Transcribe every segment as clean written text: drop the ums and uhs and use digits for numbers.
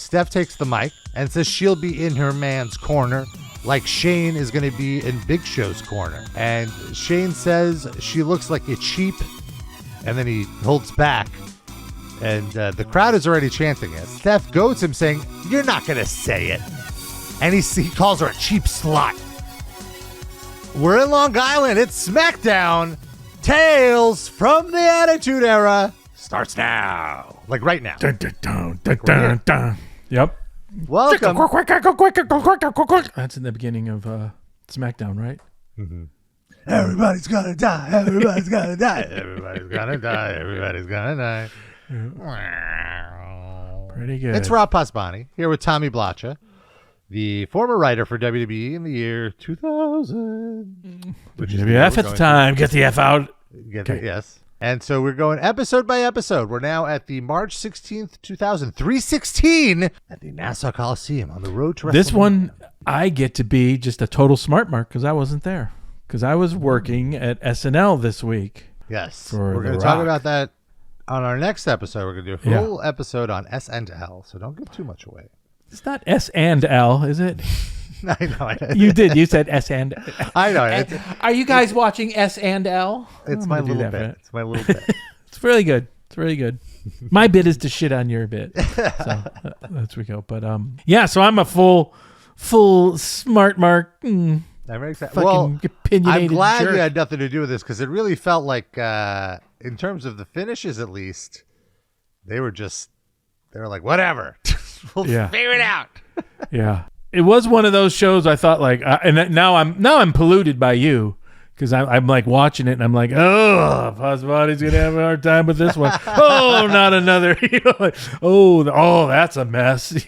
Steph takes the mic and says she'll be in her man's corner, like Shane is going to be in Big Show's corner. And Shane says she looks like a cheap, and then he holds back. And the crowd is already chanting it. Steph goads him, saying, "You're not going to say it." And he calls her a cheap slut. We're in Long Island. It's Smackdown. Tales from the Attitude Era starts now. Like right now. Dun, dun, dun, dun, dun, dun. Yep. Welcome. Go quick. That's in the beginning of SmackDown, right? Mm-hmm. Everybody's gonna die. Everybody's gonna die. Everybody's gonna die. Everybody's gonna die. Pretty good. It's Rob Pasbani here with Tommy Blacha, the former writer for WWE in the year 2000. WWF at the time. Get the F out. Yes. And so we're going episode by episode. We're now at the March 16th, 2000, 316 at the Nassau Coliseum on the road to WrestleMania. This one, I get to be just a total smart mark because I wasn't there. Because I was working at SNL this week. Yes. For we're going to talk about that on our next episode. We're going to do a full episode on S&L, so don't give too much away. It's not S and L, is it? I know. You did. You said S and L. I know. Are you guys watching S and L? It's my little bit. It's my little bit. It's really good. It's really good. My bit is to shit on your bit. So that's we go. But so I'm a full smart mark. I'm very excited. Well, opinionated I'm glad jerk. you had nothing to do with this because it really felt like, in terms of the finishes at least, they were like, whatever. We'll figure it out. Yeah. It was one of those shows I thought like, and now I'm polluted by you because I'm like watching it and I'm like, oh, Pasbani's gonna have a hard time with this one. Oh, not another. That's a mess.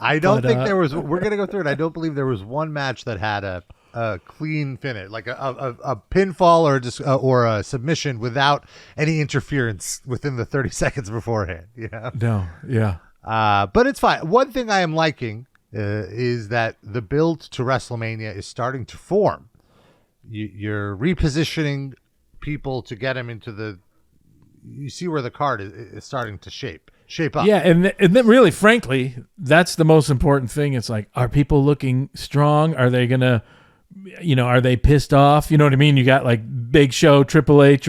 I don't think there was. We're gonna go through it. I don't believe there was one match that had a clean finish, like a pinfall or a submission without any interference within the 30 seconds beforehand. No. Yeah. But it's fine. One thing I am liking is that the build to WrestleMania is starting to form. You're repositioning people to get them into you see where the card is starting to shape up. Yeah, and then really, frankly, that's the most important thing. It's like, are people looking strong? Are they gonna, are they pissed off? You know what I mean? You got like Big Show, Triple H,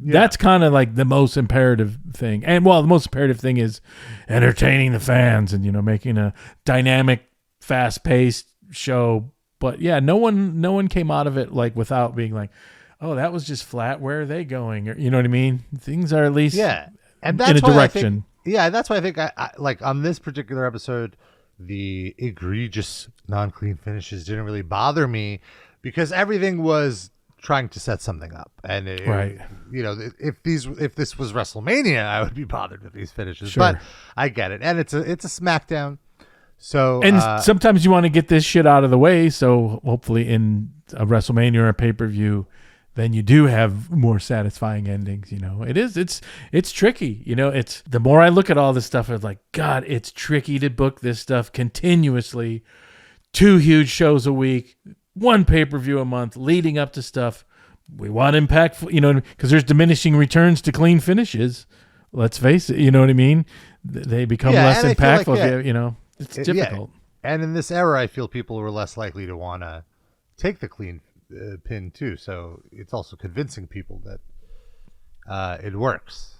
that's kind of like the most imperative thing. And the most imperative thing is entertaining the fans and, making a dynamic, fast-paced show. But yeah, no one came out of it like without being like, oh, that was just flat. Where are they going? Or, you know what I mean? Things are at least and that's in a direction. That's why I think I like on this particular episode, the egregious non-clean finishes didn't really bother me because everything was trying to set something up. And if this was WrestleMania, I would be bothered with these finishes. Sure. But I get it. And it's a SmackDown. So sometimes you want to get this shit out of the way, so hopefully in a WrestleMania or a pay-per-view, then you do have more satisfying endings. It's tricky. It's the more I look at all this stuff, it's like, God, it's tricky to book this stuff continuously. 2 huge shows a week, 1 pay-per-view a month, leading up to stuff. We want impactful, because there's diminishing returns to clean finishes. Let's face it, you know what I mean? They become less impactful. It's difficult. Yeah. And in this era, I feel people were less likely to want to take the clean pin too. So it's also convincing people that it works.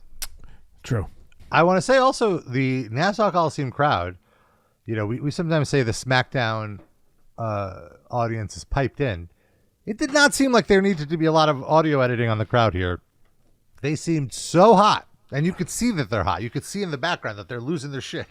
True. I want to say also the Nassau Coliseum crowd, we sometimes say the SmackDown audience is piped in. It did not seem like there needed to be a lot of audio editing on the crowd here. They seemed so hot. And you could see that they're hot. You could see in the background that they're losing their shit.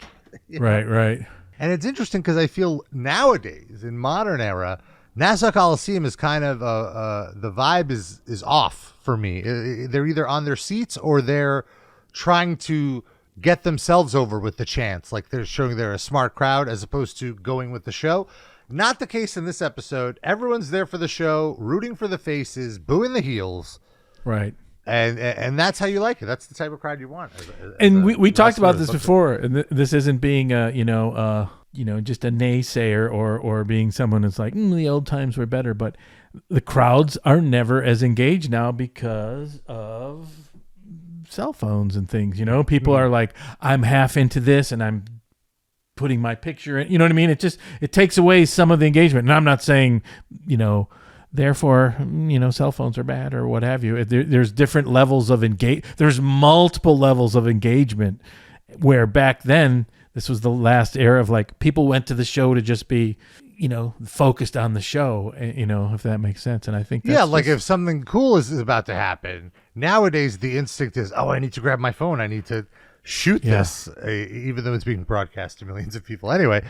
Right. And it's interesting because I feel nowadays, in modern era, Nassau Coliseum is kind of the vibe is off for me. They're either on their seats or they're trying to get themselves over with the chants, like they're showing they're a smart crowd as opposed to going with the show. Not the case in this episode. Everyone's there for the show, rooting for the faces, booing the heels. Right. And that's how you like it. That's the type of crowd you want. We talked about this before, and this isn't being just a naysayer or being someone that's like the old times were better, but the crowds are never as engaged now because of cell phones and things. People are like, I'm half into this and I'm putting my picture in. You know what I mean? It takes away some of the engagement. And I'm not saying, therefore, cell phones are bad or what have you. There's different levels of There's multiple levels of engagement, where back then, this was the last era of like people went to the show to just be, focused on the show, if that makes sense. And I think that's like if something cool is about to happen, nowadays the instinct is, I need to grab my phone. I need to shoot this, even though it's being broadcast to millions of people anyway.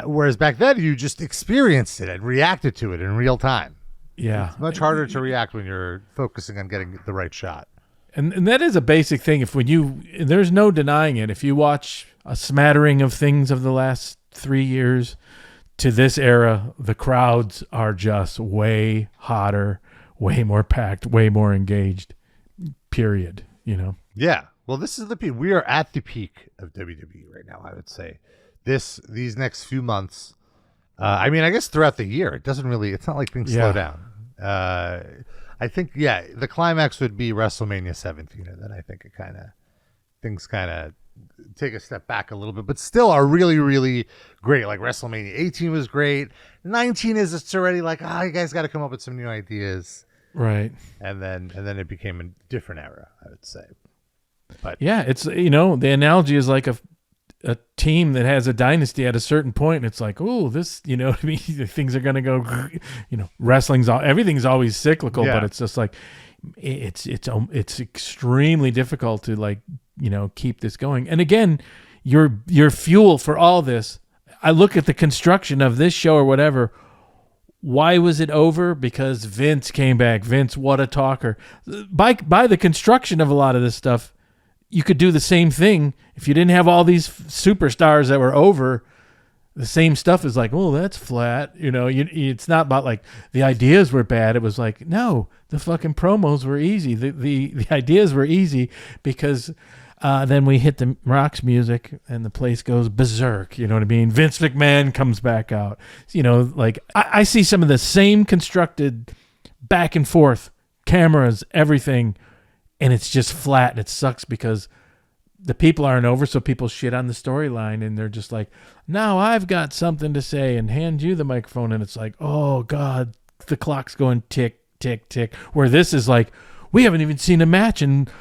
Whereas back then you just experienced it and reacted to it in real time. Yeah. It's much harder to react when you're focusing on getting the right shot. And that is a basic thing. There's no denying it. If you watch a smattering of things of the last 3 years to this era, the crowds are just way hotter, way more packed, way more engaged, period, Yeah. Well, this is the peak. We are at the peak of WWE right now, I would say. These next few months, I guess throughout the year, it's not like things slow down. I think, the climax would be WrestleMania 17, and then I think things kind of take a step back a little bit, but still are really, really great. Like WrestleMania 18 was great. 19 it's already like, you guys got to come up with some new ideas. Right. And then it became a different era, I would say. But yeah, it's, the analogy is like a team that has a dynasty at a certain point, and it's like, oh, this, things are going to go, everything's always cyclical, but it's just like, it's extremely difficult to like, keep this going. And again, your fuel for all this, I look at the construction of this show or whatever. Why was it over? Because Vince came back. Vince, what a talker. By the construction of a lot of this stuff, you could do the same thing if you didn't have all these superstars that were over. The same stuff is like, oh, that's flat. It's not about like the ideas were bad. It was like, no, the fucking promos were easy. The ideas were easy because then we hit the Rock's music and the place goes berserk. You know what I mean? Vince McMahon comes back out. Like I see some of the same constructed back and forth cameras, everything. And it's just flat, and it sucks because the people aren't over, so people shit on the storyline, and they're just like, now I've got something to say, and hand you the microphone, and it's like, oh, God, the clock's going tick, tick, tick, where this is like, we haven't even seen a match, and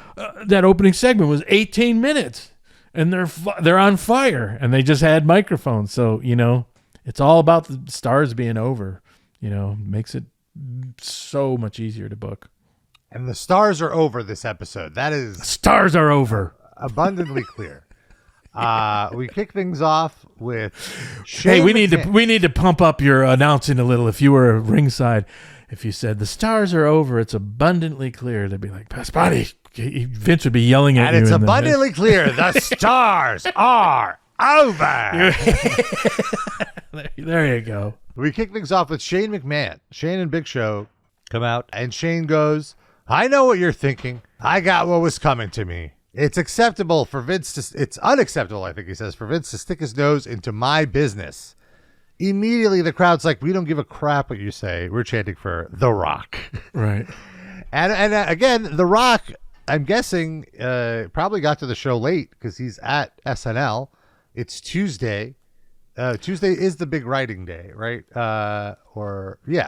that opening segment was 18 minutes, and they're on fire, and they just had microphones, so, it's all about the stars being over, makes it so much easier to book. And the stars are over this episode. That is... Stars are over. Abundantly clear. We kick things off with... Hey, we need to pump up your announcing a little. If you were ringside, if you said, the stars are over, it's abundantly clear, they'd be like, Pasbani. Vince would be yelling at you. And it's abundantly clear. The stars are over. There you go. We kick things off with Shane McMahon. Shane and Big Show come out, and Shane goes... I know what you're thinking. I got what was coming to me. It's unacceptable, I think he says, for Vince to stick his nose into my business. Immediately, the crowd's like, we don't give a crap what you say. We're chanting for The Rock. Right. And again, The Rock, I'm guessing, probably got to the show late because he's at SNL. It's Tuesday. Tuesday is the big writing day, right?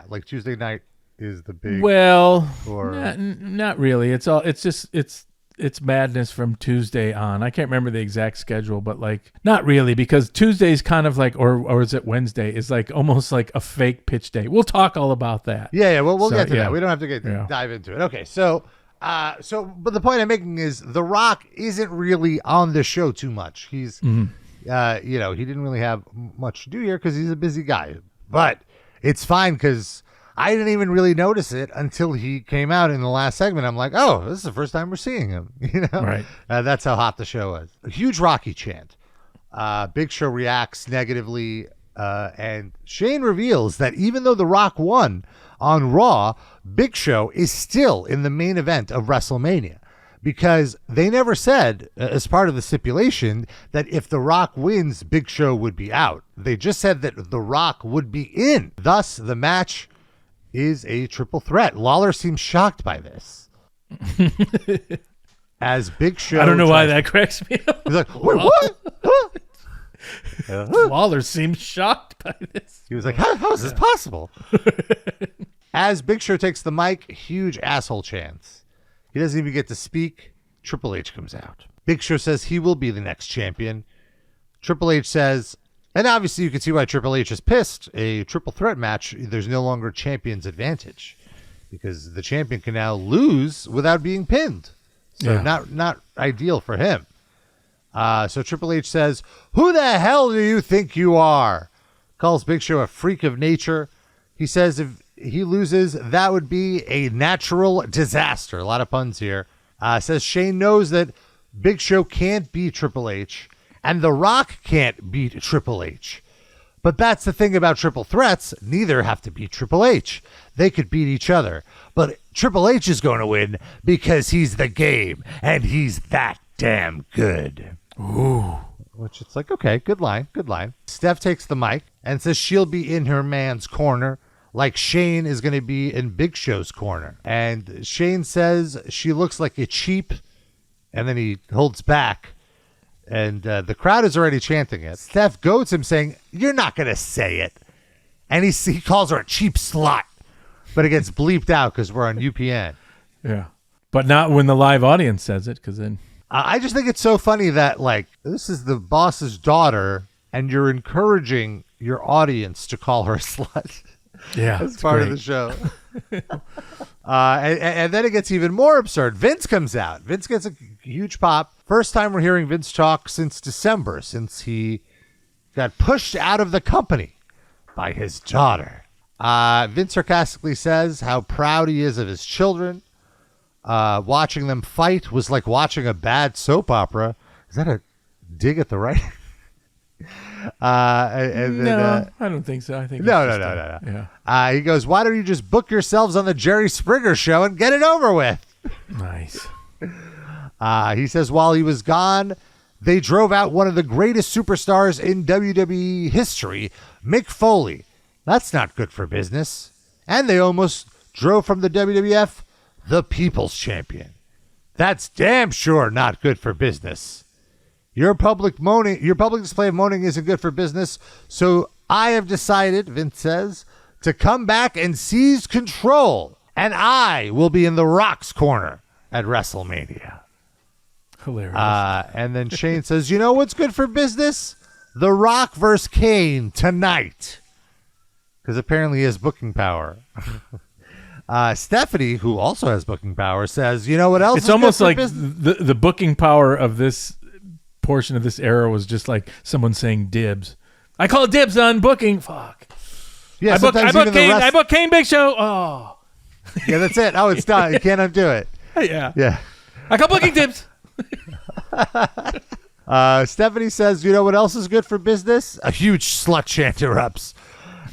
Like Tuesday night is the big... Well, not really. It's madness from Tuesday on. I can't remember the exact schedule, but like not really, because Tuesday's kind of like, or is it Wednesday? Is like almost like a fake pitch day. We'll talk all about that. Yeah. Well, we'll get to that. We don't have to dive into it. Okay. So, but the point I'm making is The Rock isn't really on the show too much. He's, he didn't really have much to do here because he's a busy guy, but it's fine because I didn't even really notice it until he came out in the last segment. I'm like, oh, this is the first time we're seeing him. Right. That's how hot the show was. A huge Rocky chant. Big Show reacts negatively, and Shane reveals that even though The Rock won on Raw, Big Show is still in the main event of WrestleMania. Because they never said, as part of the stipulation, that if The Rock wins, Big Show would be out. They just said that The Rock would be in. Thus, the match is a triple threat. Lawler seems shocked by this. As Big Show... I don't know why that cracks me up. He's like, wait, what? Huh? Lawler seems shocked by this. He was like, how is this possible? As Big Show takes the mic, huge asshole chants. He doesn't even get to speak. Triple H comes out. Big Show says he will be the next champion. Triple H says, and obviously you can see why Triple H is pissed. A triple threat match, there's no longer champion's advantage because the champion can now lose without being pinned. So not ideal for him. So Triple H says, who the hell do you think you are? Calls Big Show a freak of nature. He says if he loses, that would be a natural disaster. A lot of puns here. Says Shane knows that Big Show can't beat Triple H and The Rock can't beat Triple H. But that's the thing about triple threats. Neither have to beat Triple H. They could beat each other. But Triple H is going to win because he's the game and he's that damn good. Ooh. Which it's like, okay, good line, good line. Steph takes the mic and says she'll be in her man's corner like Shane is going to be in Big Show's corner. And Shane says she looks like a cheap, and then he holds back. And the crowd is already chanting it. Steph goads him saying, you're not going to say it. And he calls her a cheap slut. But it gets bleeped out because we're on UPN. Yeah. But not when the live audience says it, because then... I just think it's so funny that, like, this is the boss's daughter, and you're encouraging your audience to call her a slut. Yeah. As part of the show. And then it gets even more absurd. Vince comes out. Vince gets a huge pop. First time we're hearing Vince talk since December, since he got pushed out of the company by his daughter. Vince sarcastically says how proud he is of his children. Watching them fight was like watching a bad soap opera. Is that a dig at the right? No, I don't think so. I think no. Yeah. He goes, why don't you just book yourselves on the Jerry Springer show and get it over with? Nice. He says while he was gone, they drove out one of the greatest superstars in WWE history, Mick Foley. That's not good for business. And they almost drove from the WWF the People's Champion. That's damn sure not good for business. Your public display of moaning isn't good for business, so I have decided, Vince says, to come back and seize control, and I will be in The Rock's corner at WrestleMania. Hilarious. And then Shane says, you know what's good for business? The Rock versus Kane tonight. Because apparently he has booking power. Stephanie, who also has booking power, says, you know what else? It's almost like the booking power of this portion of this era was just like someone saying dibs. I call dibs on booking. Fuck. Yeah, I book Kane Big Show. Oh. Yeah, that's it. Oh, it's done. You can't undo it. Yeah. I call booking dibs. Stephanie says, you know what else is good for business? A huge slut chant erupts.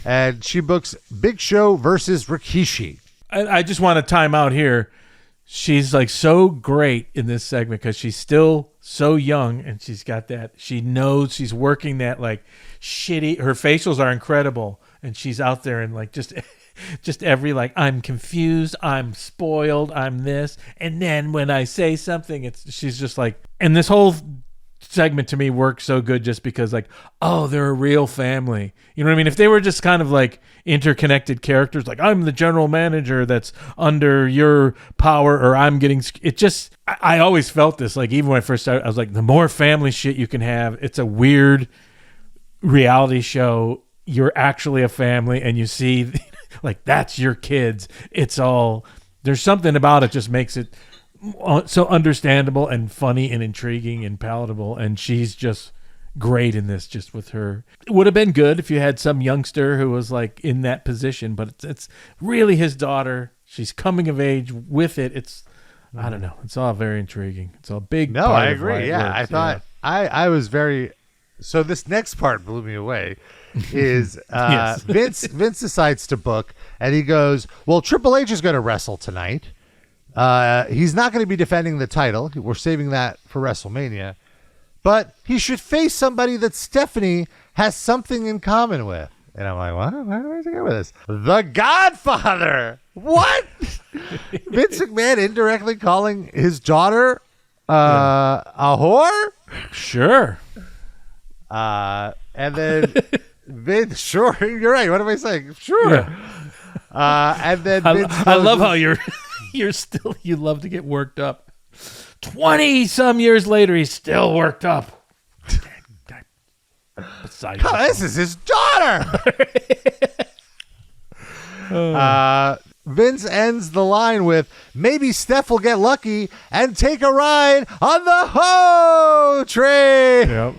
And she books Big Show versus Rikishi. I just want to time out here. She's like so great in this segment because she's still so young and she's got that. She knows she's working that like shitty. Her facials are incredible and she's out there and like just every like I'm confused, I'm spoiled, I'm this, and then when I say something, she's just like. And this whole segment to me works so good just because like, oh, they're a real family. You know what I mean? If they were just kind of like interconnected characters, like I'm the general manager that's under your power, or I'm getting it. Just I always felt this like even when I first started, I was like, the more family shit you can have, it's a weird reality show. You're actually a family, and you see like that's your kids. It's all there's something about it just makes it so understandable and funny and intriguing and palatable, and she's just great in this. Just with her, it would have been good if you had some youngster who was like in that position, but it's really his daughter. She's coming of age with it. It's I don't know. It's all very intriguing. It's all big. No, I agree. Yeah, I thought I was very. So this next part blew me away. Is Yes. Vince decides to book, and he goes, well, Triple H is going to wrestle tonight. He's not going to be defending the title. We're saving that for WrestleMania. But he should face somebody that Stephanie has something in common with. And I'm like, what? Where do I go with this? The Godfather. What? Vince McMahon indirectly calling his daughter a whore? Sure. And then Vince, sure, you're right. What am I saying? Sure. Yeah. And then Vince I love how you love to get worked up. 20 some years later, he's still worked up. This is his daughter. Vince ends the line with, maybe Steph will get lucky and take a ride on the Ho train. Yep.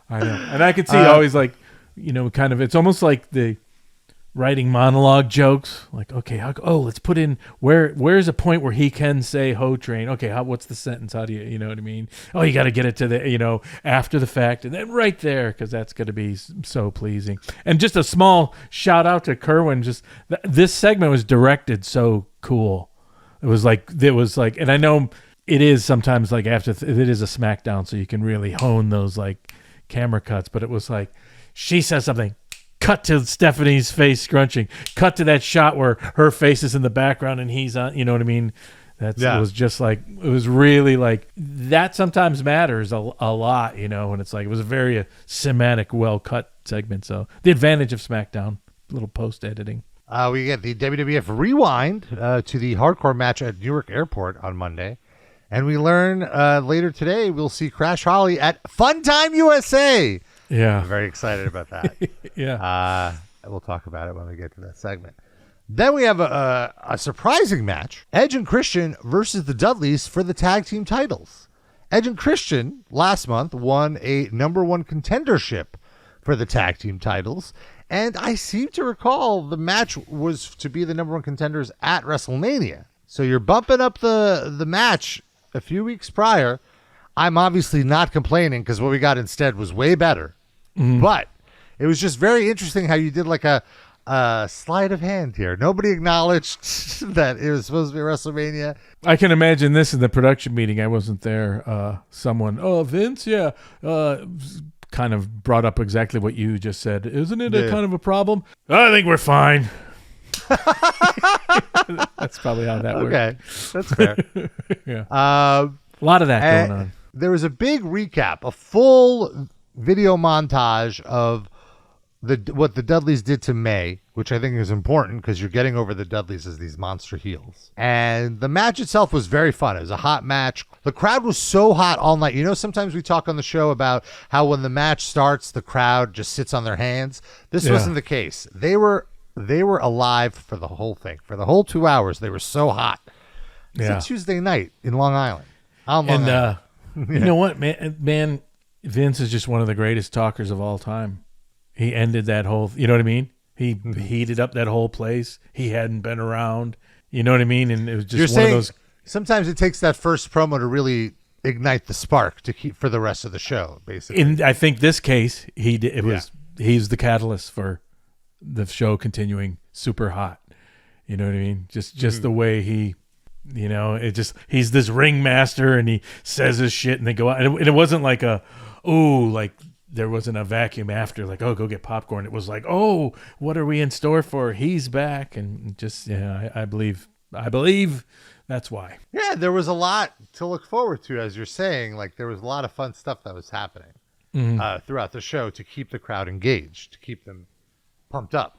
I know. And I could see always like, kind of, it's almost like the writing monologue jokes. Like, okay, let's put in, where's a point where he can say Ho train? Okay, what's the sentence? How do you know what I mean? Oh, you got to get it to the, after the fact and then right there, because that's going to be so pleasing. And just a small shout out to Kerwin. Just this segment was directed so cool. It was like, and I know it is sometimes like after it is a Smackdown, so you can really hone those like camera cuts, but it was like, she says something, cut to Stephanie's face scrunching, cut to that shot where her face is in the background and he's on, you know what I mean? It was just like, it was really like, that sometimes matters a lot, and it's like, it was a very cinematic, well-cut segment. So the advantage of Smackdown, a little post-editing. We get the WWF rewind to the hardcore match at Newark Airport on Monday. And we learn later today we'll see Crash Holly at Funtime USA. Yeah. I'm very excited about that. Yeah. We'll talk about it when we get to that segment. Then we have a surprising match. Edge and Christian versus the Dudleys for the tag team titles. Edge and Christian last month won a number one contendership for the tag team titles. And I seem to recall the match was to be the number one contenders at WrestleMania. So you're bumping up the match a few weeks prior. I'm obviously not complaining because what we got instead was way better. But it was just very interesting how you did like a sleight of hand here. Nobody acknowledged that it was supposed to be WrestleMania. I can imagine this in the production meeting. I wasn't there. Someone, Vince, kind of brought up exactly what you just said. Isn't it a kind of a problem? I think we're fine. That's probably how that works. Okay, that's fair. Yeah. A lot of that going on. There was a big recap, a full video montage of what the Dudleys did to May, which I think is important because you're getting over the Dudleys as these monster heels. And the match itself was very fun. It was a hot match. The crowd was so hot all night. Sometimes we talk on the show about how when the match starts, the crowd just sits on their hands. This wasn't the case. They were alive for the whole thing. For the whole 2 hours, they were so hot. It's a Tuesday night in Long Island. You know what, man? Vince is just one of the greatest talkers of all time. He ended that whole, you know what I mean? He heated up that whole place. He hadn't been around. You know what I mean? And it was just one of those. Sometimes it takes that first promo to really ignite the spark to keep for the rest of the show, basically. In I think this case, he's the catalyst for the show continuing super hot. You know what I mean? Just the way he, he's this ringmaster and he says his shit and they go out. And it wasn't like there wasn't a vacuum after, like, oh, go get popcorn. It was like, oh, what are we in store for? He's back. And just, I believe that's why. Yeah, there was a lot to look forward to, as you're saying. Like, there was a lot of fun stuff that was happening throughout the show to keep the crowd engaged, to keep them pumped up.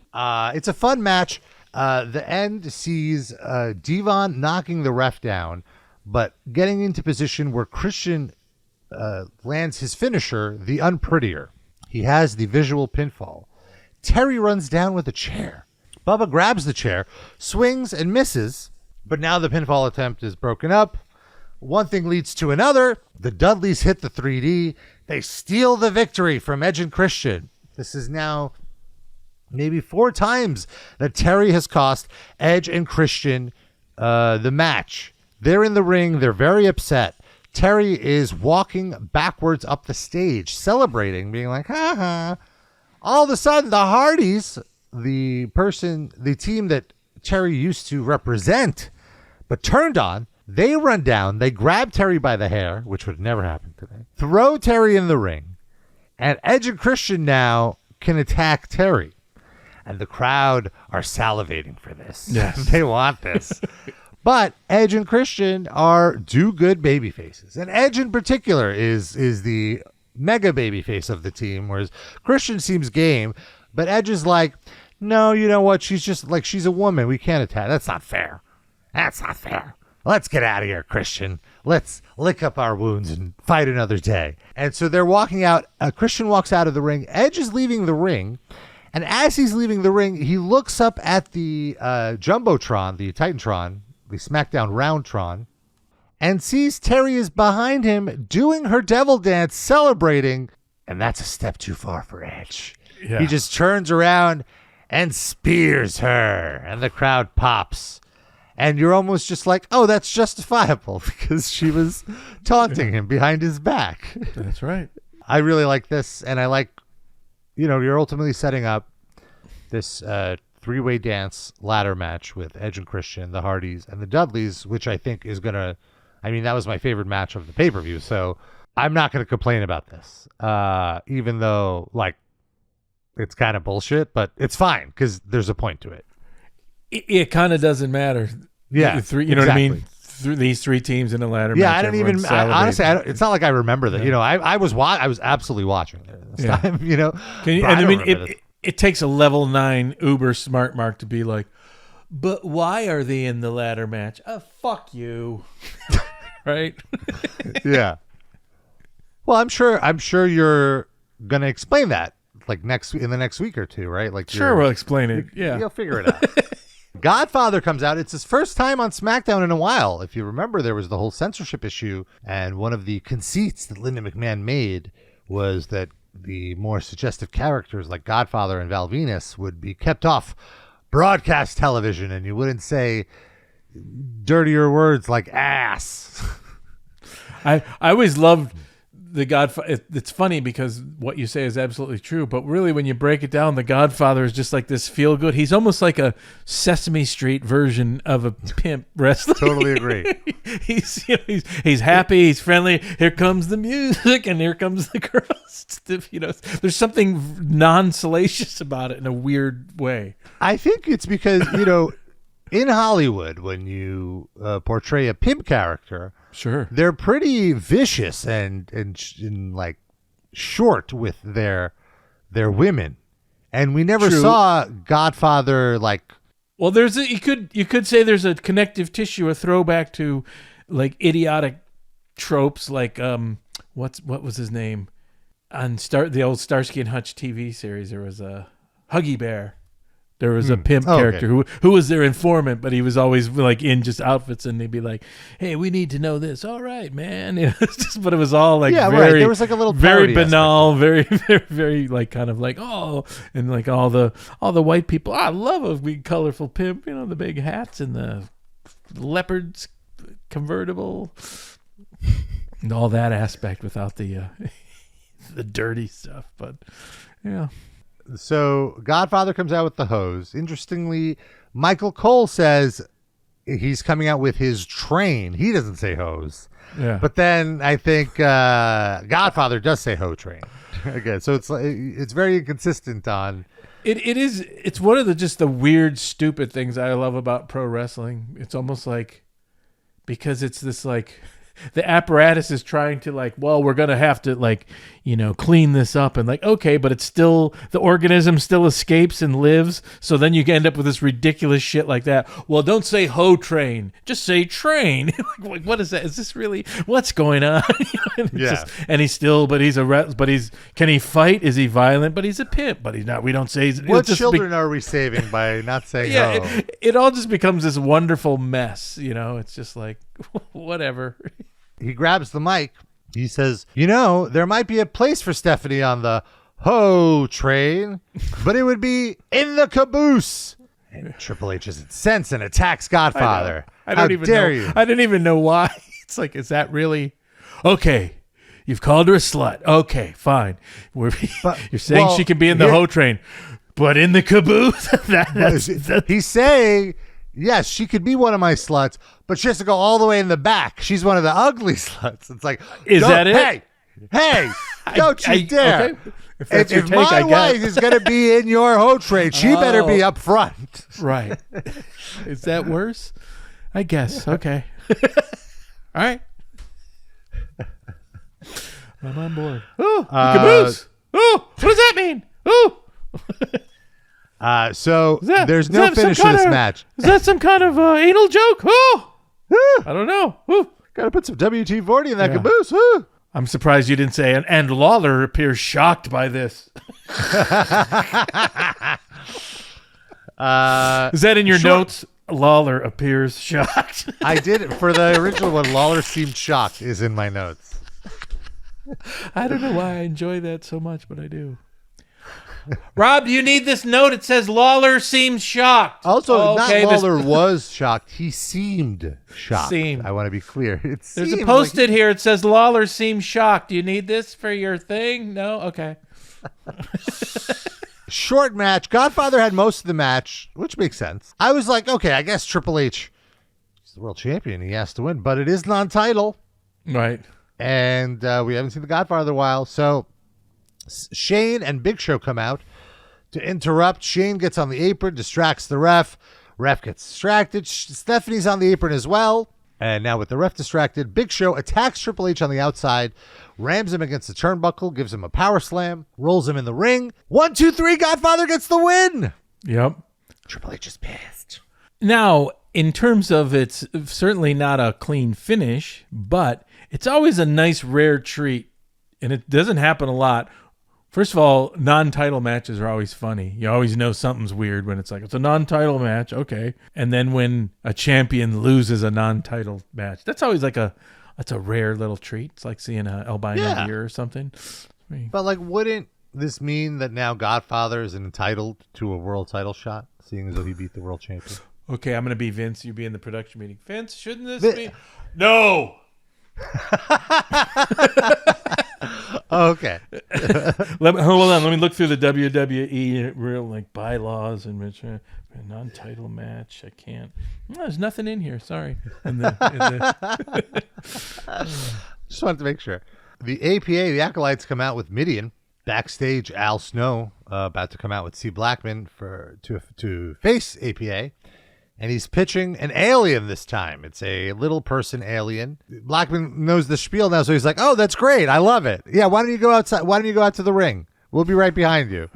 It's a fun match. The end sees Devon knocking the ref down, but getting into position where Christian lands his finisher, the Unprettier. He has the visual pinfall. Terri runs down with a chair. Bubba grabs the chair, swings and misses, but now the pinfall attempt is broken up. One thing leads to another. The Dudleys hit the 3D. They steal the victory from Edge and Christian. This is now maybe 4 times that Terri has cost Edge and Christian the match. They're in the ring. They're very upset. Terri is walking backwards up the stage, celebrating, being like, ha ha. All of a sudden, the Hardies, the team that Terri used to represent, but turned on, they run down, they grab Terri by the hair, which would never happen today, throw Terri in the ring, and Edge and Christian now can attack Terri. And the crowd are salivating for this. Yes. They want this. But Edge and Christian are do-good baby faces. And Edge in particular is the mega babyface of the team, whereas Christian seems game, but Edge is like, no, you know what? She's just like, she's a woman. We can't attack. That's not fair. That's not fair. Let's get out of here, Christian. Let's lick up our wounds and fight another day. And so they're walking out. Christian walks out of the ring. Edge is leaving the ring. And as he's leaving the ring, he looks up at the Jumbotron, the Titantron, the Smackdown Roundtron, and sees Terri is behind him doing her devil dance, celebrating. And that's a step too far for Edge. Yeah. He just turns around and spears her. And the crowd pops. And you're almost just like, oh, that's justifiable because she was taunting him behind his back. That's right. I really like this. And I like, you're ultimately setting up this three-way dance ladder match with Edge and Christian, the Hardies, and the Dudleys, which I think is going to, that was my favorite match of the pay-per-view. So I'm not going to complain about this, even though, it's kind of bullshit, but it's fine because there's a point to it. It kind of doesn't matter. Yeah, exactly. What I mean? Through these three teams in a ladder match. Yeah, I don't even. Honestly, it's not like I remember that. Yeah. I was absolutely watching this time. It takes a level 9 uber smart mark to be like, but why are they in the ladder match? Fuck you, right? Yeah. Well, I'm sure you're gonna explain that in the next week or two, right? Sure, we'll explain it. Yeah, you'll figure it out. Godfather comes out. It's his first time on SmackDown in a while. If you remember, there was the whole censorship issue, and one of the conceits that Linda McMahon made was that the more suggestive characters like Godfather and Val Venus would be kept off broadcast television, and you wouldn't say dirtier words like ass. I always loved the Godfather. It's funny because what you say is absolutely true, but really when you break it down, the Godfather is just like this feel good. He's almost like a Sesame Street version of a pimp wrestler. Totally agree. He's happy, he's friendly. Here comes the music and here comes the girls. There's something non-salacious about it in a weird way. I think it's because, in Hollywood, when you portray a pimp character, sure, they're pretty vicious and like short with their women, and we never saw Godfather like. Well, you could say there's a connective tissue, a throwback to like idiotic tropes, like what was his name on the old Starsky and Hutch TV series? There was a Huggy Bear. There was a pimp character who was their informant, but he was always like in just outfits, and they'd be like, "Hey, we need to know this." All right, man. But it was all like very, there was like a little very banal, very, very, very like kind of like and like all the white people. I love a big colorful pimp, the big hats and the leopards convertible, and all that aspect without the the dirty stuff. But yeah. So Godfather comes out with the hose. Interestingly, Michael Cole says he's coming out with his train. He doesn't say hose. Yeah. But then I think Godfather does say hoe train. Okay, so it's very inconsistent on. It's one of the weird, stupid things I love about pro wrestling. It's almost like because it's this like. The apparatus is trying to we're going to have to clean this up and okay, but it's still, the organism still escapes and lives. So then you end up with this ridiculous shit like that. Well, don't say hoe train, just say train. What is that? Is this really, what's going on? Yeah. Can he fight? Is he violent? But he's a pimp, but he's not, we don't say. What children are we saving by not saying hoe? It all just becomes this wonderful mess. It's just like, whatever. He grabs the mic. He says, there might be a place for Stephanie on the hoe train, but it would be in the caboose. And Triple H is incensed and attacks Godfather. I don't even know. You? I didn't even know why. It's like, is that really okay? You've called her a slut. Okay, fine. You're saying she can be in the hoe train, but in the caboose? He's saying, yes, she could be one of my sluts, but she has to go all the way in the back. She's one of the ugly sluts. It's like, is that it? Hey, don't you dare. Okay. If that's your take, my wife is going to be in your hoe train, she better be up front. Right. Is that worse? I guess. Okay. All right. I'm on board. Oh, caboose. Oh, what does that mean? Oh. So there's no finish to this match. Is that some kind of anal joke? Oh, I don't know. Got to put some WT-40 in that caboose. I'm surprised you didn't say, and Lawler appears shocked by this. Is that in your notes? Lawler appears shocked. I did it for the original one. Lawler seemed shocked is in my notes. I don't know why I enjoy that so much, but I do. Rob, do you need this note? It says Lawler seems shocked. Also, not Lawler was shocked. He seemed shocked. Seemed. I want to be clear. There's a post-it here. It says Lawler seems shocked. Do you need this for your thing? No? Okay. Short match. Godfather had most of the match, which makes sense. I was like, okay, I guess Triple H is the world champion. He has to win, but it is non-title. Right. And we haven't seen the Godfather in a while, so Shane and Big Show come out to interrupt. Shane gets on the apron, distracts the ref. Ref gets distracted. Stephanie's on the apron as well. And now with the ref distracted, Big Show attacks Triple H on the outside, rams him against the turnbuckle, gives him a power slam, rolls him in the ring. 1, 2, 3, Godfather gets the win. Yep. Triple H is pissed. Now, in terms of it's certainly not a clean finish, but it's always a nice rare treat, and it doesn't happen a lot. First of all, non-title matches are always funny. You always know something's weird when it's like, it's a non-title match, okay. And then when a champion loses a non-title match, that's always like that's a rare little treat. It's like seeing an albino deer or something. But like, wouldn't this mean that now Godfather is entitled to a world title shot, seeing as though he beat the world champion? Okay, I'm going to be Vince. You be in the production meeting. Vince, shouldn't this be? No! Okay. Hold on. Let me look through the WWE real like bylaws and a non-title match. I can't. No, there's nothing in here. Sorry. Just wanted to make sure. The APA, the Acolytes, come out with Mideon. Backstage, Al Snow about to come out with C. Blackman to face APA. And he's pitching an alien this time. It's a little person alien. Blackman knows the spiel now, so he's like, oh, that's great. I love it. Yeah, why don't you go outside? Why don't you go out to the ring? We'll be right behind you.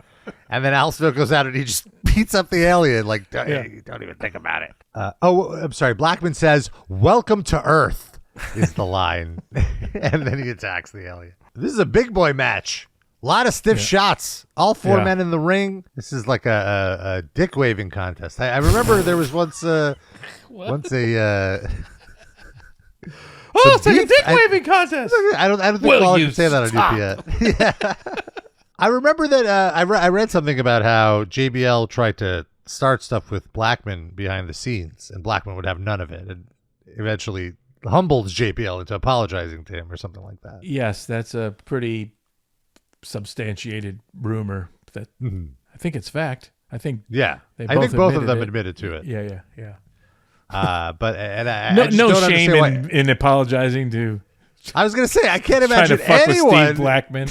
And then Al Snow goes out and he just beats up the alien. Like, don't even think about it. I'm sorry. Blackman says, welcome to Earth is the line. And then he attacks the alien. This is a big boy match. A lot of stiff shots. All four men in the ring. This is like a dick waving contest. I remember there was once a it's like a dick waving contest. I don't think Paul can say that on UPN. Yeah. I remember that I read something about how JBL tried to start stuff with Blackman behind the scenes, and Blackman would have none of it, and eventually humbled JBL into apologizing to him or something like that. Yes, that's a pretty substantiated rumor that I think it's fact. I think both of them admitted to it. Yeah. But I no shame in apologizing to. I was going to say I can't imagine anyone with Steve Blackman.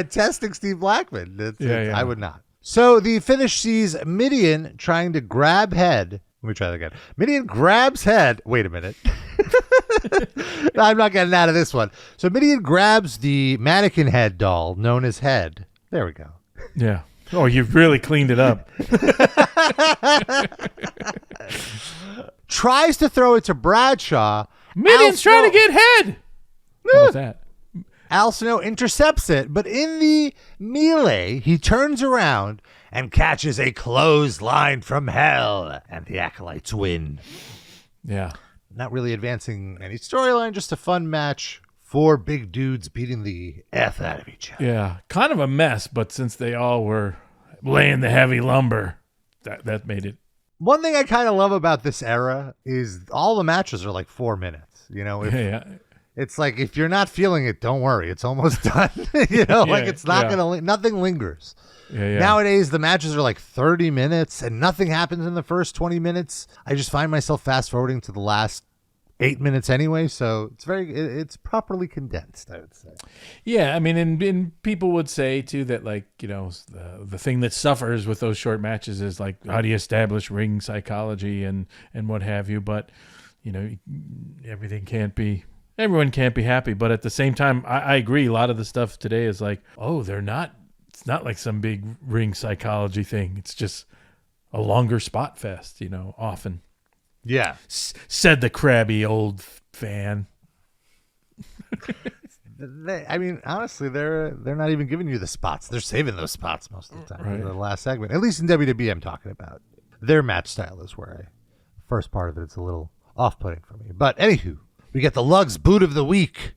Testing Steve Blackman. I would not. So the finish sees Mideon trying to grab head. Let me try that again. Mideon grabs head. Wait a minute. I'm not getting out of this one. So Mideon grabs the mannequin head doll known as Head. There we go. Yeah. Oh, you've really cleaned it up. Tries to throw it to Bradshaw. Mideon's trying to get Head. What was that? Al Snow intercepts it, but in the melee, he turns around and catches a clothesline from hell, and the Acolytes win. Yeah. Not really advancing any storyline, just a fun match. 4 big dudes beating the F out of each other. Yeah. Kind of a mess, but since they all were laying the heavy lumber, that made it. One thing I kind of love about this era is all the matches are like 4 minutes. You know, it's like if you're not feeling it, don't worry. It's almost done. It's not going to, nothing lingers. Yeah. Nowadays, the matches are like 30 minutes and nothing happens in the first 20 minutes. I just find myself fast forwarding to the last 8 minutes anyway. So it's properly condensed, I would say. Yeah. I mean, and people would say too that the thing that suffers with those short matches is like, how do you establish ring psychology and what have you? But everything can't be everyone can't be happy. But at the same time, I agree. A lot of the stuff today is like, oh, it's not like some big ring psychology thing. It's just a longer spot fest, often. Yeah. Said the crabby old fan. Honestly, they're not even giving you the spots. They're saving those spots most of the time Right. for the last segment. At least in WWE, I'm talking about. Their match style is where first part of it's a little off-putting for me. But anywho, we get the Lugs Boot of the Week.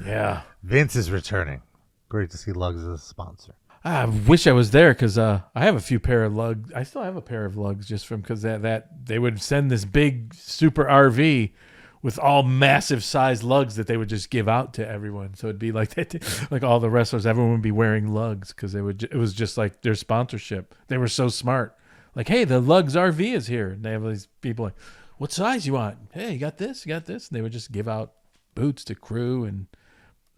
Yeah. Vince is returning. Great to see Lugs as a sponsor. I wish I was there because I have a few pair of lugs. I still have a pair of lugs just from because that they would send this big super RV with all massive size lugs that they would just give out to everyone. So it'd be like that, like all the wrestlers, everyone would be wearing lugs because it was just like their sponsorship. They were so smart. Like, hey, the Lugs RV is here. And they have these people like, what size you want? Hey, you got this? You got this? And they would just give out boots to crew and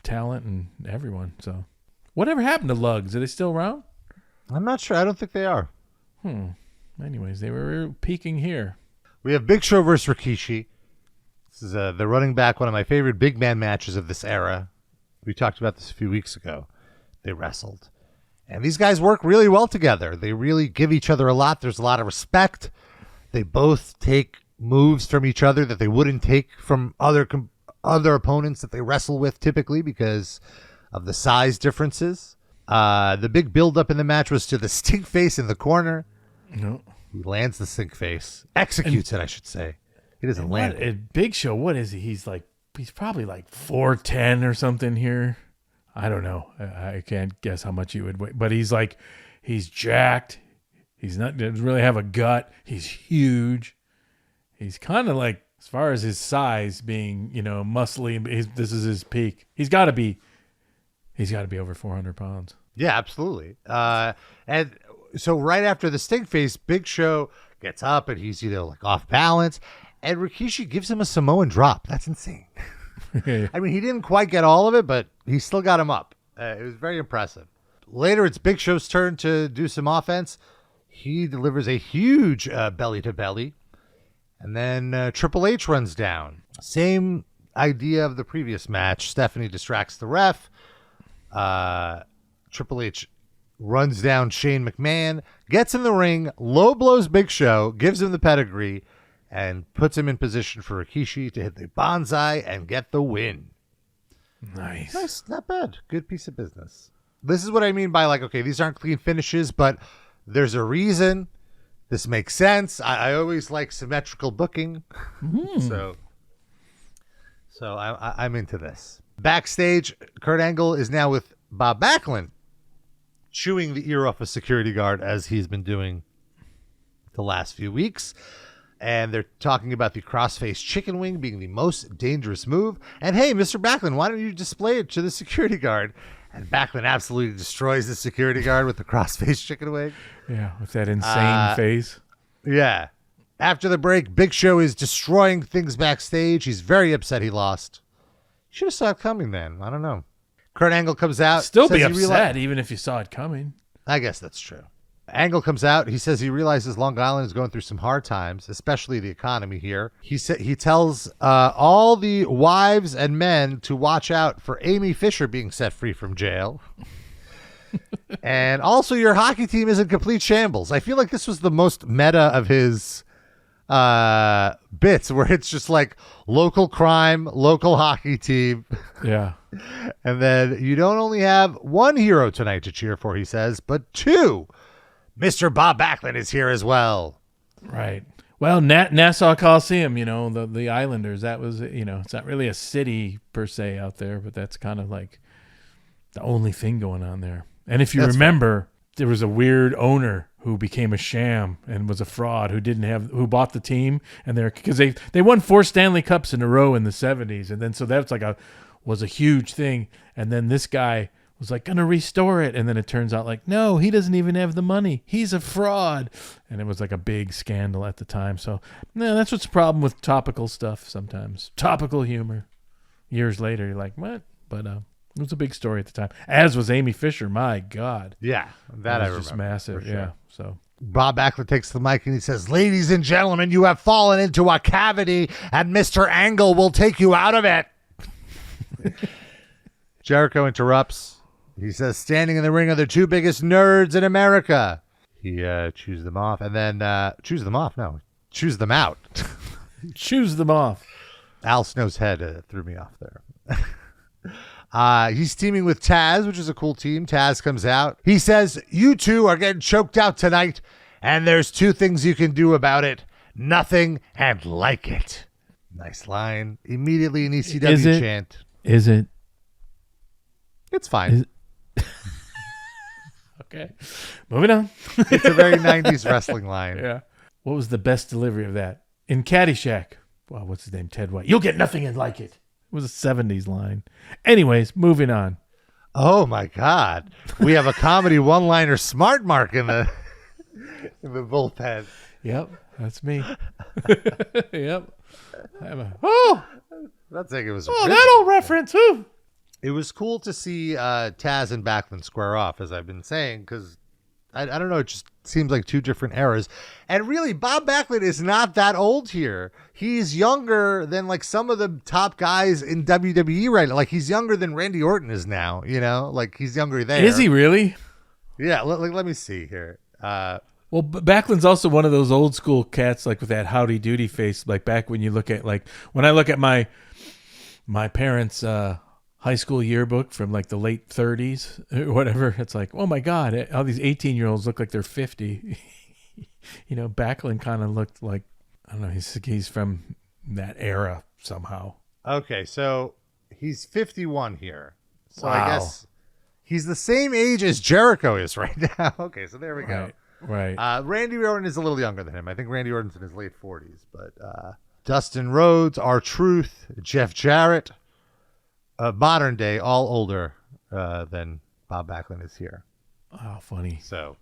talent and everyone. So whatever happened to Lugs? Are they still around? I'm not sure. I don't think they are. Anyways, they were peaking here. We have Big Show versus Rikishi. This is the running back, one of my favorite big man matches of this era. We talked about this a few weeks ago. They wrestled. And these guys work really well together. They really give each other a lot. There's a lot of respect. They both take moves from each other that they wouldn't take from other opponents that they wrestle with typically because of the size differences. The big build-up in the match was to the stink face in the corner. No. He lands the stink face. Executes it, I should say. He doesn't land it. Big Show, what is he? He's probably like 4'10" or something here. I don't know. I can't guess how much he would weigh. But he's jacked. Doesn't really have a gut. He's huge. He's kind of like, as far as his size being, muscly, this is his peak. He's got to be over 400 pounds. Yeah, absolutely. And so right after the stink face, Big Show gets up and he's off balance. And Rikishi gives him a Samoan drop. That's insane. I mean, he didn't quite get all of it, but he still got him up. It was very impressive. Later, it's Big Show's turn to do some offense. He delivers a huge belly-to-belly. And then Triple H runs down. Same idea of the previous match. Stephanie distracts the ref. Triple H runs down Shane McMahon, gets in the ring, low blows Big Show, gives him the pedigree, and puts him in position for Rikishi to hit the bonsai and get the win. Nice. Not bad. Good piece of business. This is what I mean by okay, these aren't clean finishes, but there's a reason. This makes sense. I always like symmetrical booking. So I'm into this. Backstage, Kurt Angle is now with Bob Backlund, chewing the ear off a security guard as he's been doing the last few weeks. And they're talking about the crossface chicken wing being the most dangerous move. And hey, Mr. Backlund, why don't you display it to the security guard? And Backlund absolutely destroys the security guard with the crossface chicken wing. Yeah, with that insane face. Yeah. After the break, Big Show is destroying things backstage. He's very upset he lost. Should have saw it coming then. I don't know. Kurt Angle comes out. Still be upset even if you saw it coming. I guess that's true. Angle comes out. He says he realizes Long Island is going through some hard times, especially the economy here. He tells all the wives and men to watch out for Amy Fisher being set free from jail. And also your hockey team is in complete shambles. I feel like this was the most meta of his bits, where it's just like local crime, local hockey team. Yeah. And then you don't only have one hero tonight to cheer for, he says, but two. Mr. Bob Backlund is here as well. Right. Well, Nassau Coliseum, the Islanders, that was, it's not really a city per se out there, but that's kind of like the only thing going on there. And if you remember, there was a weird owner who became a sham and was a fraud who bought the team, and because they won 4 Stanley Cups in a row in the 70s. And then, so that's was a huge thing. And then this guy was going to restore it. And then it turns out no, he doesn't even have the money. He's a fraud. And it was a big scandal at the time. So that's what's the problem with topical stuff sometimes. Topical humor. Years later, you're like, what? But it was a big story at the time. As was Amy Fisher. My God. Yeah. That I remember. Just massive. Sure. Yeah. So Bob Backlund takes the mic and he says, "Ladies and gentlemen, you have fallen into a cavity and Mr. Angle will take you out of it." Jericho interrupts. He says, standing in the ring are the two biggest nerds in America. He chews them off and then chews them off. No, chews them out. Choose them off. Al Snow's head threw me off there. He's teaming with Taz, which is a cool team. Taz comes out. He says, you two are getting choked out tonight, and there's two things you can do about it. Nothing and like it. Nice line. Immediately an ECW chant. Is it? It's fine. Okay. Moving on. It's a very 90s wrestling line. Yeah. What was the best delivery of that? In Caddyshack. Well, what's his name? Ted White. You'll get nothing and like it. It was a 70s line. Anyways, moving on. Oh, my God. We have a comedy one-liner smart mark in the bullpen. Yep. That's me. Yep. That's like it was. That old reference. Ooh. It was cool to see Taz and Backlund square off, as I've been saying, because I don't know, it just seems like two different eras. And really, Bob Backlund is not that old here. He's younger than like some of the top guys in WWE right now. Like he's younger than Randy Orton is now, you know, like he's younger there. Is he really? Yeah. Let me see here. Well, Backlund's also one of those old school cats, like with that howdy doody face. Like back when you look at, like when I look at my parents' high school yearbook from like the late 30s or whatever, it's like, oh my God, all these 18-year-olds look like they're 50. You know, Backlund kind of looked like, I don't know, he's from that era somehow. Okay, so he's 51 here. So Wow. I guess he's the same age as Jericho is right now. Okay, so there we go. Right. Randy Orton is a little younger than him. I think Randy Orton's in his late 40s. But Dustin Rhodes, R-Truth, Jeff Jarrett, modern day, all older than Bob Backlund is here. Oh, funny. So,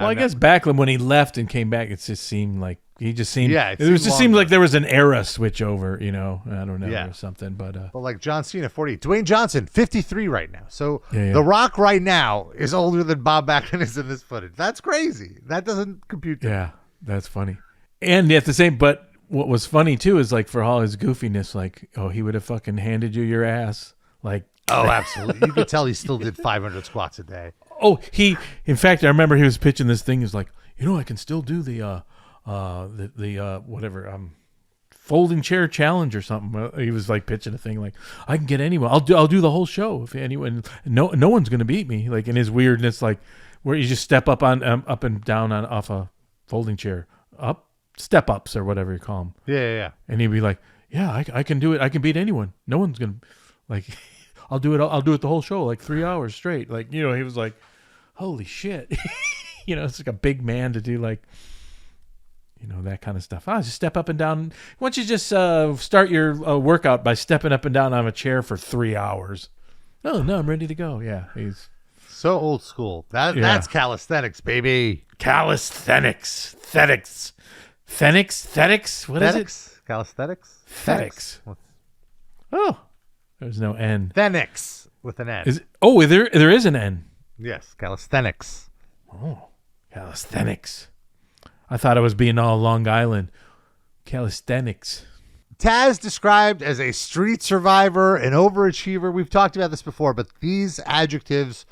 I guess Backlund, when he left and came back, it just seemed like he just seemed. Yeah, it just seemed like there was an era switch over. You know, I don't know, Yeah. or something. But like John Cena, 40. Dwayne Johnson, 53 right now. So Yeah. The Rock right now is older than Bob Backlund is in this footage. That's crazy. That doesn't compute. yeah, that's funny. And at the same, but what was funny too is like for all his goofiness, like, oh, he would have fucking handed you your ass, like. Oh, absolutely. You could tell he still did 500 squats a day. Oh, in fact, I remember he was pitching this thing. He's like, you know, I can still do the whatever, folding chair challenge or something. He was like pitching a thing like, I can get anyone. I'll do the whole show if anyone. No one's gonna beat me. Like in his weirdness, like where you just step up on up and down off a folding chair, step ups or whatever you call them. Yeah. And he'd be like, yeah, I can do it. I can beat anyone. No one's gonna like. I'll do it. I'll do it the whole show, like 3 hours straight. Like, you know, he was like, holy shit. You know, it's like a big man to do like, you know, that kind of stuff. Just step up and down. Why don't you just start your workout by stepping up and down on a chair for 3 hours? Oh, no, I'm ready to go. Yeah, he's so old school. That's calisthenics, baby. Calisthenics. Thetics? What is it? Calisthenics? Thetics. Oh, there's no N. Thenics with an N. There is an N. Yes, calisthenics. Oh, calisthenics. I thought I was being all Long Island. Calisthenics. Taz described as a street survivor, an overachiever. We've talked about this before, but these adjectives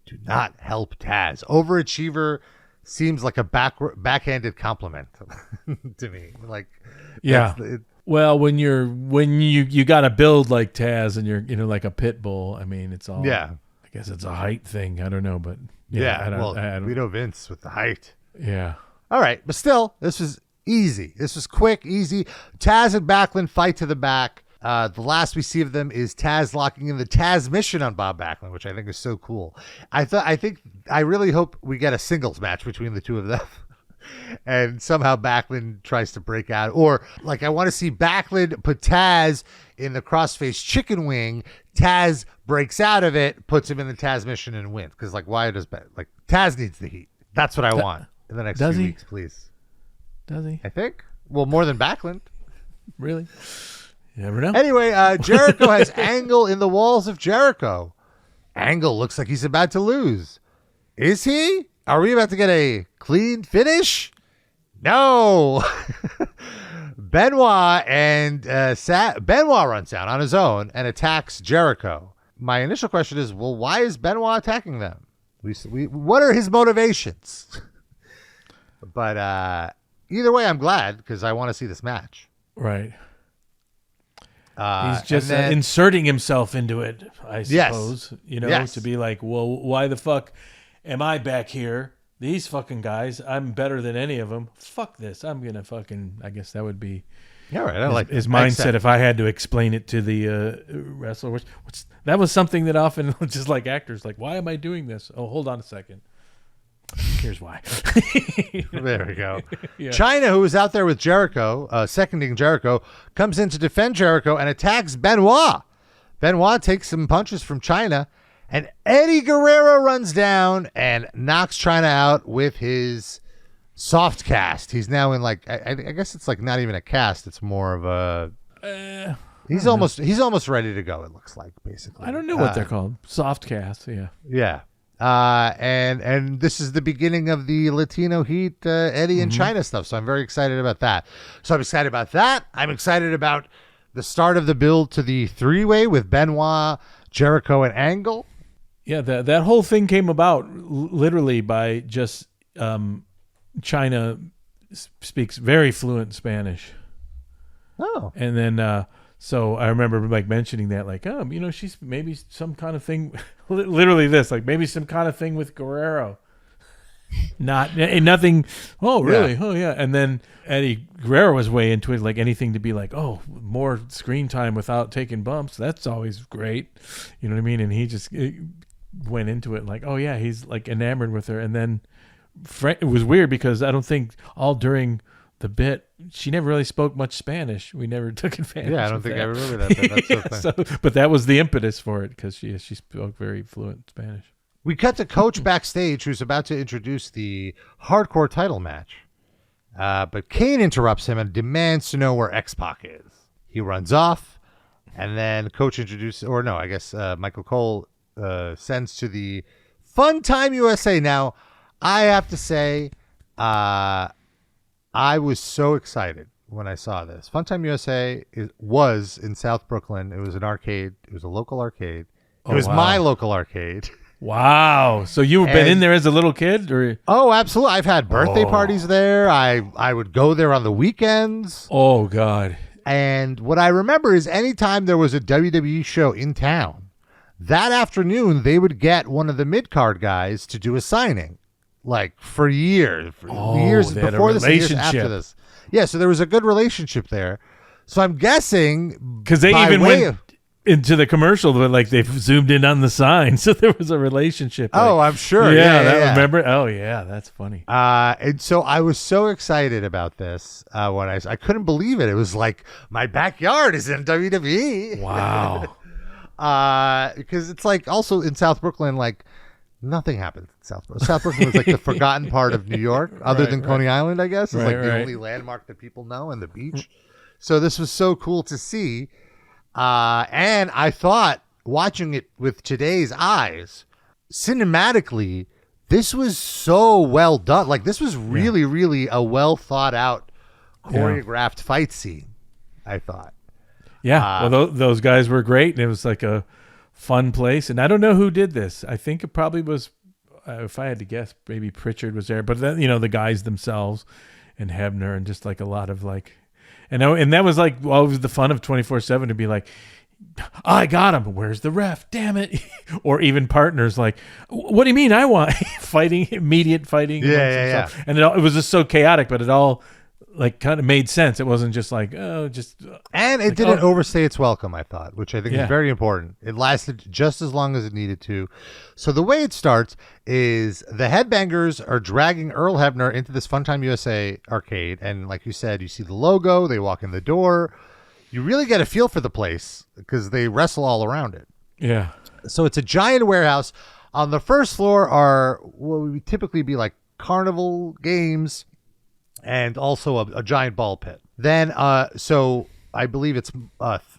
do not help Taz. Overachiever seems like a backhanded compliment to me. Like, yeah. Well, when you got to build like Taz and you're, you know, like a pit bull. I mean, it's all. Yeah. I guess it's a height thing. I don't know, but yeah. We know Vince with the height. Yeah. All right, but still, this was easy. This was quick, easy. Taz and Backlund fight to the back. The last we see of them is Taz locking in the Taz mission on Bob Backlund, which I think is so cool. I really hope we get a singles match between the two of them. And somehow Backlund tries to break out. Or, like, I want to see Backlund put Taz in the crossface chicken wing. Taz breaks out of it, puts him in the Taz mission, and wins. Because, like, why does Taz needs the heat? That's what I want in the next few weeks, please. Does he? I think. Well, more than Backlund. Really? You never know. Anyway, Jericho has Angle in the walls of Jericho. Angle looks like he's about to lose. Is he? Are we about to get a clean finish? No. Benoit and Benoit runs down on his own and attacks Jericho. My initial question is, well, why is Benoit attacking them? What are his motivations? But either way, I'm glad because I want to see this match. Right. He's just inserting himself into it, I suppose. Yes. To be like, well, why the fuck am I back here? These fucking guys, I'm better than any of them. Fuck this. I'm going to fucking, I guess that would be his mindset if I had to explain it to the wrestler. That was something that often, just like actors, like, why am I doing this? Oh, hold on a second. Here's why. There we go. Yeah. Chyna, who was out there with Jericho, seconding Jericho, comes in to defend Jericho and attacks Benoit. Benoit takes some punches from Chyna, and Eddie Guerrero runs down and knocks Chyna out with his soft cast. He's now in like, I guess it's like not even a cast. It's more of a. He's almost ready to go. It looks like basically. I don't know what they're called. Soft cast. Yeah. Yeah. And this is the beginning of the Latino Heat, Eddie and Chyna stuff. So I'm very excited about that. I'm excited about the start of the build to the three-way with Benoit, Jericho, and Angle. Yeah, that whole thing came about literally by just Chyna speaks very fluent Spanish. Oh. And then so I remember like mentioning that, like, she's maybe some kind of thing, literally this, like maybe some kind of thing with Guerrero. Nothing. Oh, really? Yeah. Oh, yeah. And then Eddie Guerrero was way into it, like anything to be like, oh, more screen time without taking bumps. That's always great. You know what I mean? And he just went into it like, oh, yeah, he's like enamored with her. And then it was weird because I don't think all during the bit, she never really spoke much Spanish. We never took advantage. Yeah, I don't think I remember that. But that was the impetus for it because she spoke very fluent Spanish. We cut to Coach backstage, who's about to introduce the hardcore title match. But Kane interrupts him and demands to know where X-Pac is. He runs off, and then Coach introduces, or no, I guess Michael Cole sends to the Funtime USA. Now, I have to say, I was so excited when I saw this. Funtime USA was in South Brooklyn. It was an arcade. It was a local arcade. It was my local arcade. Wow. So you've been in there as a little kid? Or? Oh, absolutely. I've had birthday parties there. I would go there on the weekends. Oh, God. And what I remember is anytime there was a WWE show in town, that afternoon they would get one of the mid-card guys to do a signing. Like for years before this and years after this. Yeah, so there was a good relationship there. So I'm guessing because they even went into the commercial, but like they zoomed in on the sign, so there was a relationship. Oh, I'm sure. Yeah. Remember? Oh, yeah, that's funny. And so I was so excited about this when I couldn't believe it. It was like my backyard is in WWE. Wow. Because it's like also in South Brooklyn, like. Nothing happened in South Brooklyn. South Brooklyn was like the forgotten part of New York, other than Coney Island, I guess. It's like the only landmark that people know and the beach. So this was so cool to see. And I thought, watching it with today's eyes, cinematically, this was so well done. Like, this was really, really a well thought out, choreographed fight scene, I thought. Yeah, well, those guys were great, and it was like a fun place. And I don't know who did this. I think it probably was, if I had to guess, maybe Pritchard was there. But then, the guys themselves and Hebner and just like a lot of like, and that was like always the fun of 24/7 to be like, I got him. Where's the ref? Damn it. Or even partners like, what do you mean I want immediate fighting? Yeah. And it was just so chaotic, but it all like kind of made sense. It wasn't just like, and it didn't overstay its welcome, I thought, which I think is very important. It lasted just as long as it needed to. So the way it starts is the Headbangers are dragging Earl Hebner into this Funtime USA arcade, and like you said, you see the logo, they walk in the door. You really get a feel for the place because they wrestle all around it. Yeah. So it's a giant warehouse. On the first floor are what would typically be like carnival games, and also a giant ball pit. Then, so I believe it's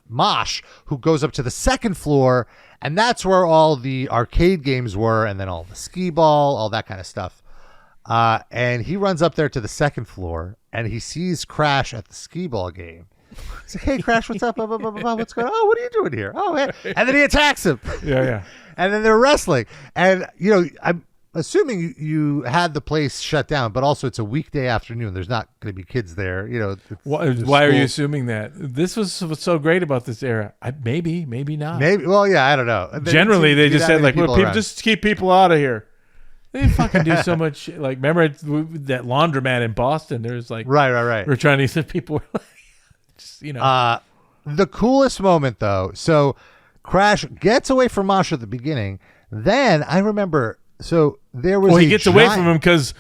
Mosh who goes up to the second floor, and that's where all the arcade games were, and then all the skee ball, all that kind of stuff. And he runs up there to the second floor, and he sees Crash at the skee ball game. He's like, hey, Crash, what's up? Blah, blah, blah, blah, what's going on? Oh, what are you doing here? Oh, man. And then he attacks him. Yeah. And then they're wrestling. And, I'm assuming you had the place shut down, but also it's a weekday afternoon. There's not going to be kids there. Why are you assuming that? This was what's so great about this era. Maybe not. Maybe. Well, yeah, I don't know. Generally, they just said, like, well, just keep people out of here. They fucking do so much. Like, remember that laundromat in Boston? There's like, right. We're trying to see people were like, just, the coolest moment, though. So Crash gets away from Mosh at the beginning. Then I remember, so there was. Well, he gets away from him because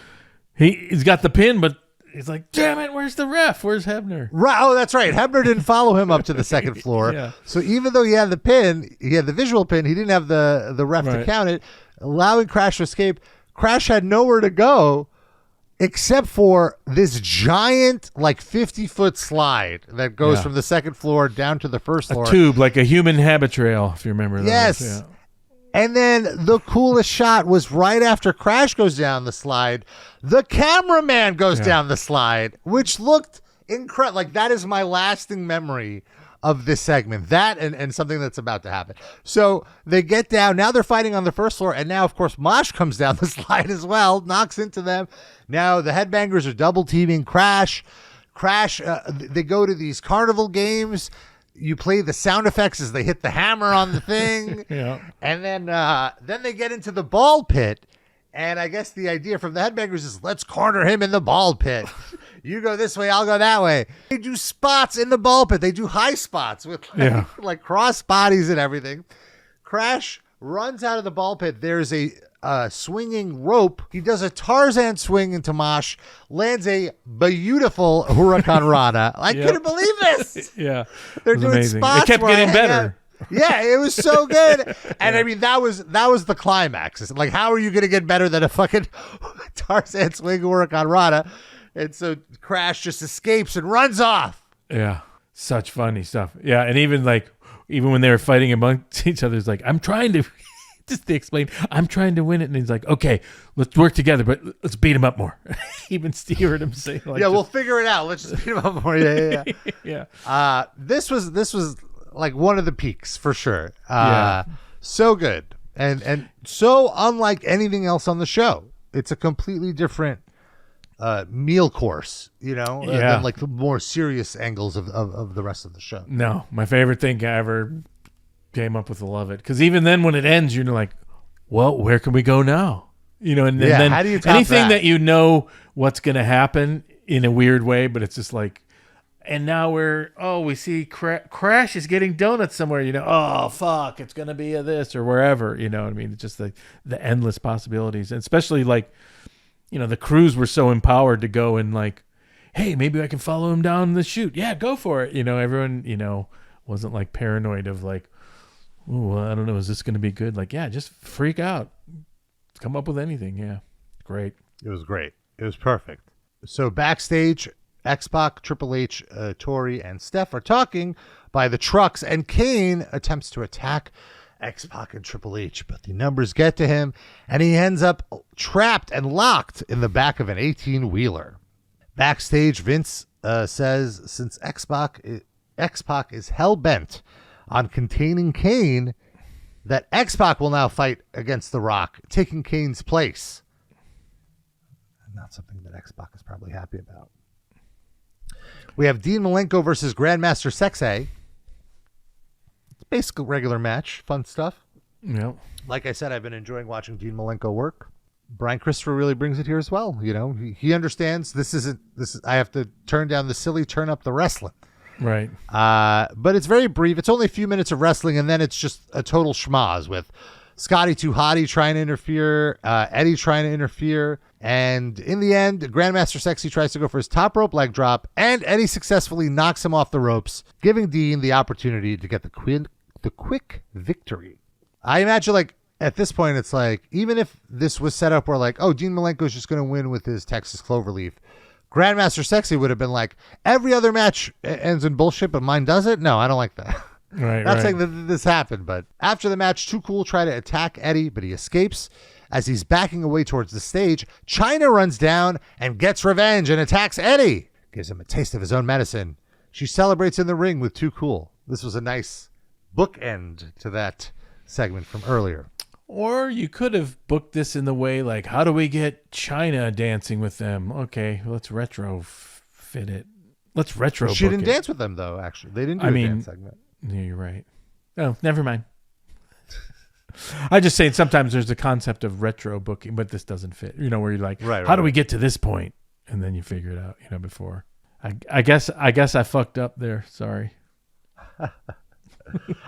he's got the pin, but he's like, damn it, where's the ref? Where's Hebner? Right. Oh, that's right. Hebner didn't follow him up to the second floor. Yeah. So even though he had the pin, he had the visual pin, he didn't have the ref to count it, allowing Crash to escape. Crash had nowhere to go except for this giant, like 50-foot slide that goes from the second floor down to the first floor. A tube, like a human habit trail, if you remember that. Yes. Yeah. And then the coolest shot was right after Crash goes down the slide, the cameraman goes down the slide, which looked incredible. Like, that is my lasting memory of this segment, that and something that's about to happen. So they get down. Now they're fighting on the first floor, and now, of course, Mosh comes down the slide as well, knocks into them. Now the Headbangers are double teaming Crash. They go to these carnival games. You play the sound effects as they hit the hammer on the thing. And then they get into the ball pit. And I guess the idea from the Headbangers is, let's corner him in the ball pit. You go this way, I'll go that way. They do spots in the ball pit. They do high spots with like cross bodies and everything. Crash runs out of the ball pit. There's a swinging rope. He does a Tarzan swing into Mosh, lands a beautiful Hurricane Rana. I couldn't believe this. Yeah. They're doing amazing. spots. It kept getting better. Yeah, it was so good. And I mean, that was the climax. It's like, how are you going to get better than a fucking Tarzan swing Hurricane Rana? And so Crash just escapes and runs off. Yeah. Such funny stuff. Yeah. And even when they were fighting amongst each other, it's like, I'm trying to just to explain, I'm trying to win it. And he's like, okay, let's work together, but let's beat him up more. Even Steve heard him say, like, we'll figure it out. Let's just beat him up more. Yeah. This was like one of the peaks for sure. So good. And so unlike anything else on the show. It's a completely different meal course, than like the more serious angles of the rest of the show. No, my favorite thing I ever came up with. I love it. Because even then when it ends, you're like, well, where can we go now? And then how do you top anything that what's going to happen in a weird way, but it's just like, and now we see Crash is getting donuts somewhere, oh, fuck, it's going to be this or wherever, what I mean? It's just the endless possibilities. And especially like, the crews were so empowered to go and like, hey, maybe I can follow him down the chute. Yeah, go for it. Everyone, wasn't like paranoid of like, oh, I don't know, is this going to be good? Like, yeah, just freak out. Come up with anything. Yeah, great. It was great. It was perfect. So backstage, X-Pac, Triple H, Tori, and Steph are talking by the trucks, and Kane attempts to attack X-Pac and Triple H, but the numbers get to him, and he ends up trapped and locked in the back of an 18-wheeler. Backstage, Vince says since X-Pac is hell-bent on containing Kane, that X-Pac will now fight against The Rock, taking Kane's place. Not something that X-Pac is probably happy about. We have Dean Malenko versus Grandmaster Sexay. It's basically a regular match. Fun stuff. Yeah. Like I said, I've been enjoying watching Dean Malenko work. Brian Christopher really brings it here as well. He understands this. I have to turn down the silly, turn up the wrestling. Right. But it's very brief. It's only a few minutes of wrestling, and then it's just a total schmoz with Scotty 2 Hottie trying to interfere, Eddie trying to interfere, and in the end, Grandmaster Sexy tries to go for his top rope leg drop, and Eddie successfully knocks him off the ropes, giving Dean the opportunity to get the quick victory. I imagine, like, at this point, it's like, even if this was set up where, like, oh, Dean Malenko's just going to win with his Texas Cloverleaf, Grandmaster Sexy would have been like, every other match ends in bullshit, but mine doesn't? No, I don't like that. Not saying that this happened, but after the match, Too Cool try to attack Eddie, but he escapes. As he's backing away towards the stage, Chyna runs down and gets revenge and attacks Eddie. Gives him a taste of his own medicine. She celebrates in the ring with Too Cool. This was a nice bookend to that segment from earlier. Or you could have booked this in the way like, how do we get Chyna dancing with them? Okay, let's fit it. Let's retro. She didn't dance with them though. Actually, they didn't do a dance segment. Yeah, you're right. Oh, never mind. I just saying sometimes there's the concept of retro booking, but this doesn't fit. You know, where you're like, how do we get to this point? And then you figure it out. You know, before. I guess I fucked up there. Sorry.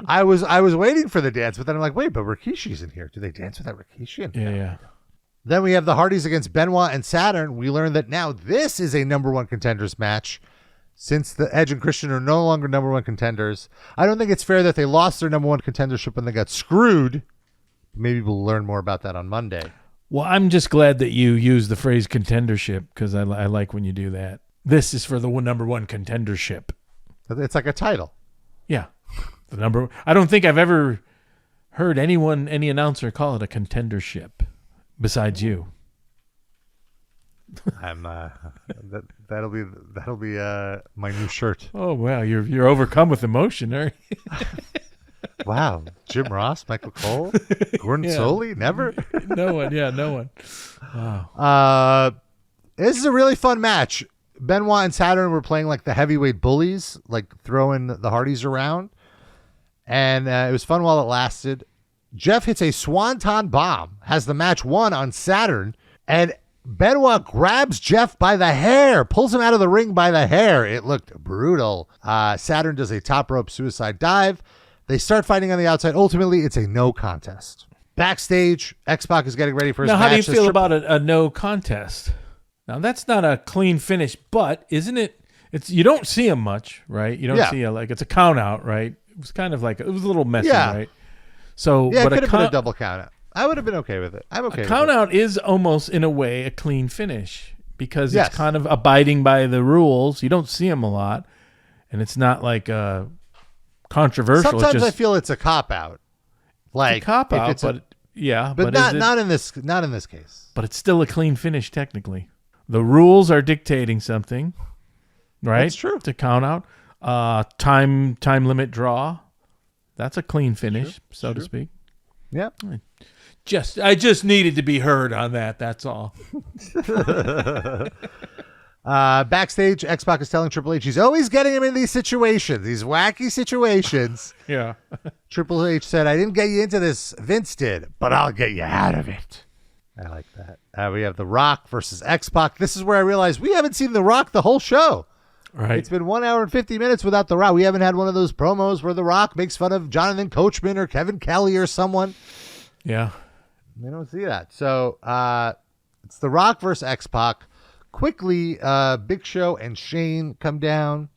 I was waiting for the dance, but then I'm like, wait, but Rikishi's in here. Do they dance without Rikishi? Yeah. Then we have the Hardys against Benoit and Saturn. We learn that now this is a number one contenders match. Since the Edge and Christian are no longer number one contenders, I don't think it's fair that they lost their number one contendership when they got screwed. Maybe we'll learn more about that on Monday. Well, I'm just glad that you use the phrase contendership because I like when you do that. This is for the number one contendership. It's like a title. Yeah. I don't think I've ever heard any announcer call it a contendership besides you. I'm that'll be my new shirt. Oh wow, you're overcome with emotion, are you? Wow, Jim Ross, Michael Cole, Gordon Soley, never. No one. Wow. This is a really fun match. Benoit and Saturn were playing like the heavyweight bullies, like throwing the Hardys around, and it was fun while it lasted. Jeff hits a swanton bomb, has the match won on Saturn, and Benoit grabs Jeff by the hair, pulls him out of the ring by the hair. It looked brutal. Saturn does a top rope suicide dive. They start fighting on the outside. Ultimately, it's a no contest. Backstage, X-Pac is getting ready for his match. Now, how do you feel about a no contest? Now, that's not a clean finish, but isn't it? It's you don't see him much, right? You don't see it's a count out, right? It was kind of like it was a little messy, right? So, yeah, but it could have been a double count out. I would have been okay with it. I'm okay with it. Count out is almost, in a way, a clean finish because it's kind of abiding by the rules. You don't see him a lot, and it's not like controversial. Sometimes I feel it's a cop out. Like it's a cop out, but not in this case. But it's still a clean finish technically. The rules are dictating something, right? That's true. To count out, time limit draw. That's a clean finish, so to speak. Yeah. I just needed to be heard on that. That's all. Backstage, X-Pac is telling Triple H he's always getting him in these situations, these wacky situations. Yeah. Triple H said, I didn't get you into this. Vince did, but I'll get you out of it. I like that. We have The Rock versus X-Pac. This is where I realized we haven't seen The Rock the whole show. Right. It's been 1 hour and 50 minutes without The Rock. We haven't had one of those promos where The Rock makes fun of Jonathan Coachman or Kevin Kelly or someone. Yeah. We don't see that. So it's The Rock versus X-Pac. Quickly, Big Show and Shane come down.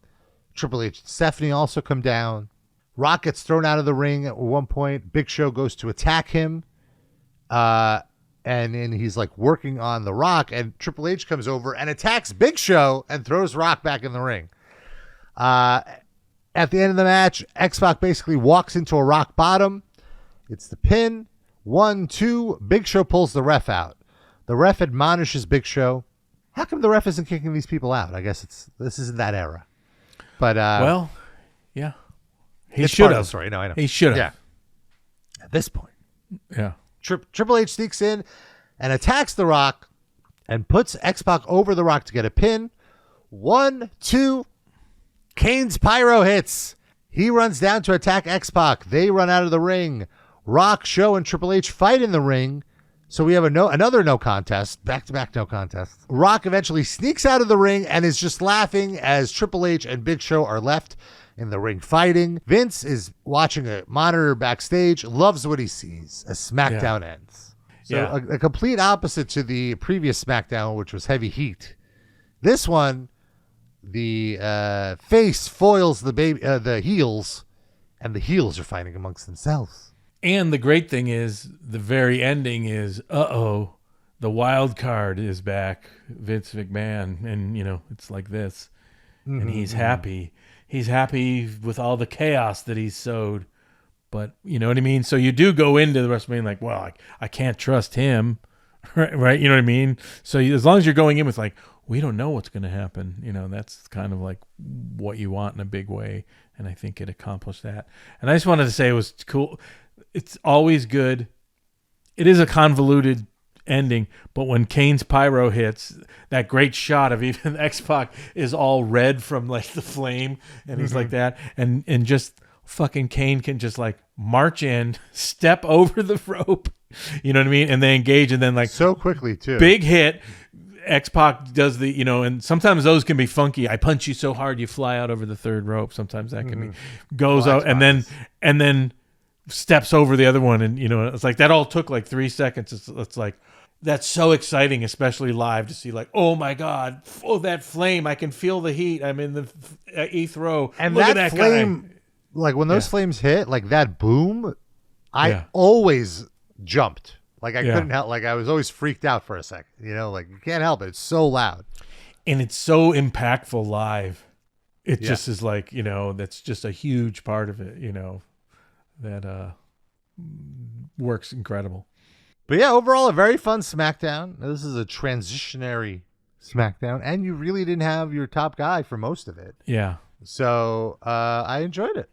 Triple H and Stephanie also come down. Rock gets thrown out of the ring at one point. Big Show goes to attack him. And then he's like working on The Rock, and Triple H comes over and attacks Big Show and throws Rock back in the ring. At the end of the match, X-Pac basically walks into a rock bottom. It's the pin. 1, 2. Big Show pulls the ref out. The ref admonishes Big Show. How come the ref isn't kicking these people out? I guess this isn't that era. But well, yeah, he should have. Sorry, no, I know he should have. Yeah. At this point, yeah. Triple H sneaks in and attacks The Rock and puts X-Pac over The Rock to get a pin. 1, 2. Kane's pyro hits. He runs down to attack X-Pac. They run out of the ring. Rock, Show, and Triple H fight in the ring. So we have another no contest, back-to-back no contest. Rock eventually sneaks out of the ring and is just laughing as Triple H and Big Show are left in the ring fighting. Vince is watching a monitor backstage, loves what he sees as SmackDown ends. So a complete opposite to the previous SmackDown, which was heavy heat. This one, the face foils the heels, and the heels are fighting amongst themselves. And the great thing is, the very ending is, the wild card is back, Vince McMahon, and it's like this, and he's happy. he's happy with all the chaos that he's sowed. But you know what I mean? So you do go into the WrestleMania like, well, I can't trust him. Right? You know what I mean? So as long as you're going in with like, we don't know what's going to happen, you know, that's kind of like what you want in a big way. And I think it accomplished that. And I just wanted to say it was cool. It's always good. It is a convoluted ending, but when Kane's pyro hits, that great shot of even X-Pac is all red from like the flame, and he's like that, and just fucking Kane can just like march in, step over the rope, you know what I mean, and they engage, and then like so quickly too. Big hit. X-Pac does the, you know, and sometimes those can be funky. I punch you so hard you fly out over the third rope. Sometimes that can be goes out and then steps over the other one, and you know, it's like that all took like 3 seconds. It's like that's so exciting, especially live, to see like, oh my god, oh that flame, I can feel the heat. I'm in the eighth row, and look that at flame guy. Like when those flames hit, like that boom, I always jumped. Like I couldn't help. Like I was always freaked out for a second. You know, like you can't help it. It's so loud, and it's so impactful live. It just is like, you know, that's just a huge part of it. You know, that works incredible. But yeah, overall a very fun SmackDown. This is a transitionary SmackDown, and you really didn't have your top guy for most of it. Yeah. So I enjoyed it.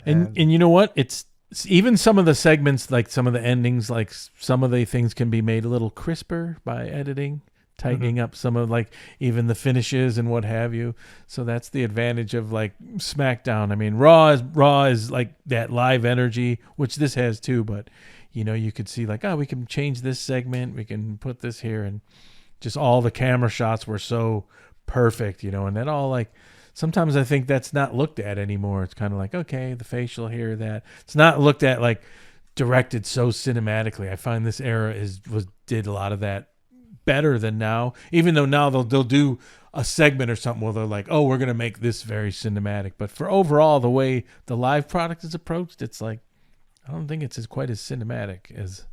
And you know what? It's even some of the segments, like some of the endings, like some of the things can be made a little crisper by editing, tightening up some of like even the finishes and what have you. So that's the advantage of like SmackDown. I mean, Raw is like that live energy, which this has too, but you know, you could see like, oh, we can change this segment, we can put this here, and just all the camera shots were so perfect, you know, and that all like, sometimes I think that's not looked at anymore. It's kind of like, okay, the facial here, that. It's not looked at like directed so cinematically. I find this era did a lot of that better than now, even though now they'll do a segment or something where they're like, oh, we're going to make this very cinematic. But for overall, the way the live product is approached, it's like, I don't think it's quite as cinematic as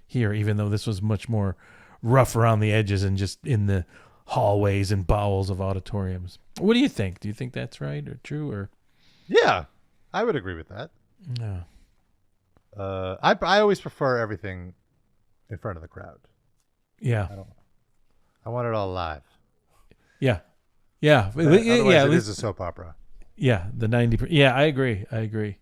here, even though this was much more rough around the edges and just in the hallways and bowels of auditoriums. What do you think? Do you think that's right or true? Or yeah, I would agree with that. No. I always prefer everything in front of the crowd. Yeah. I want it all live. Yeah. Yeah. It is a soap opera. Yeah. The 90%. Yeah, I agree.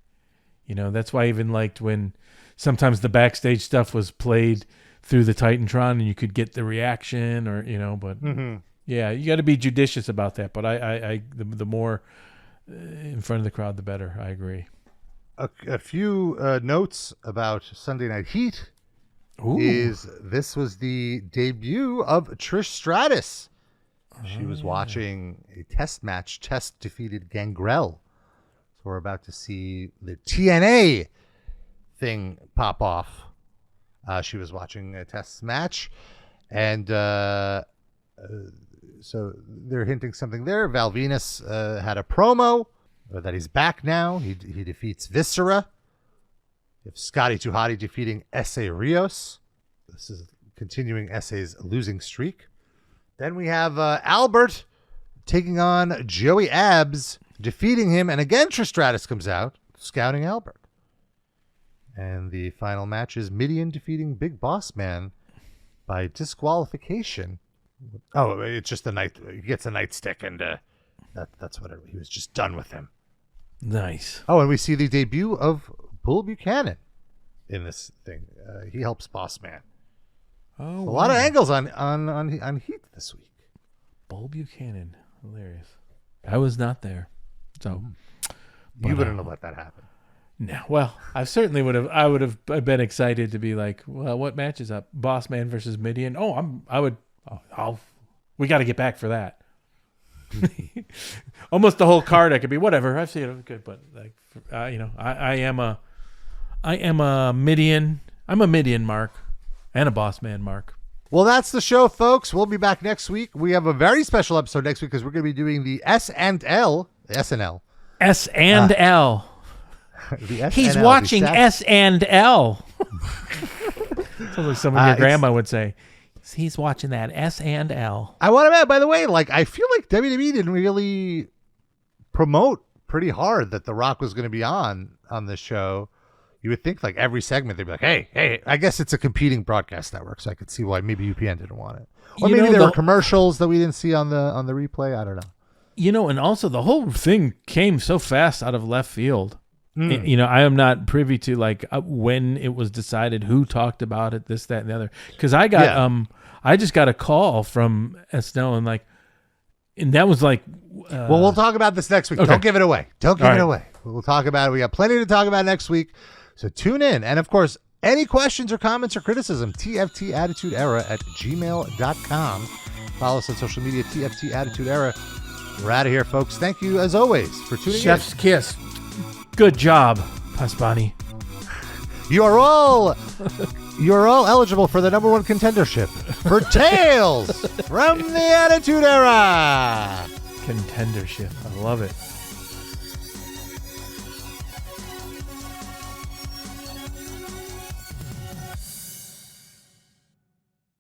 You know, that's why I even liked when sometimes the backstage stuff was played through the Titantron and you could get the reaction, or, you know, but yeah, you got to be judicious about that. But the more in front of the crowd, the better. I agree. A few notes about Sunday Night Heat. Ooh. This was the debut of Trish Stratus. She was watching a test match. Test defeated Gangrel. So we're about to see the TNA thing pop off. She was watching a test match, and so they're hinting something there. Val Venus had a promo that he's back now. He defeats Viscera. You have Scotty 2 Hotty defeating S.A. Rios. This is continuing S.A.'s losing streak. Then we have Albert taking on Joey Abs, defeating him, and again Trish Stratus comes out, scouting Albert. And the final match is Mideon defeating Big Boss Man by disqualification. Oh, it's just he gets a nightstick, and that's what he was just done with him. Nice. Oh, and we see the debut of Bull Buchanan in this thing. He helps Boss Man. Oh, a lot of angles on Heat this week. Bull Buchanan, hilarious. I was not there, so you wouldn't have let that happen. No, well, I certainly would have. I would have been excited to be like, well, what match is up? Boss Man versus Mideon. We got to get back for that. Almost the whole card, I could be whatever. I've seen it good, but like, you know, I am a Mideon. I'm a Mideon mark and a Boss Man mark. Well, that's the show, folks. We'll be back next week. We have a very special episode next week because we're going to be doing the SNL. He's watching S&L. Sounds like something your grandma would say. He's watching that S&L. I want to add, by the way, like I feel like WWE didn't really promote pretty hard that The Rock was going to be on this show. You would think like every segment they'd be like, hey, I guess it's a competing broadcast network, so I could see why maybe UPN didn't want it. Or maybe there were commercials that we didn't see on the replay. I don't know. And also the whole thing came so fast out of left field. I am not privy to like when it was decided, who talked about it, this, that, and the other. Because I got I just got a call from Snow and that was like. Well, we'll talk about this next week. Okay. Don't give it away. We'll talk about it. We got plenty to talk about next week. So tune in. And of course, any questions or comments or criticism, tftattitudeera@gmail.com. Follow us on social media, TFT Attitude Era. We're out of here, folks. Thank you, as always, for tuning Chef's in. Kiss. Good job, Pasbani. You are all eligible for the #1 contendership for Tales from the Attitude Era. Contendership. I love it.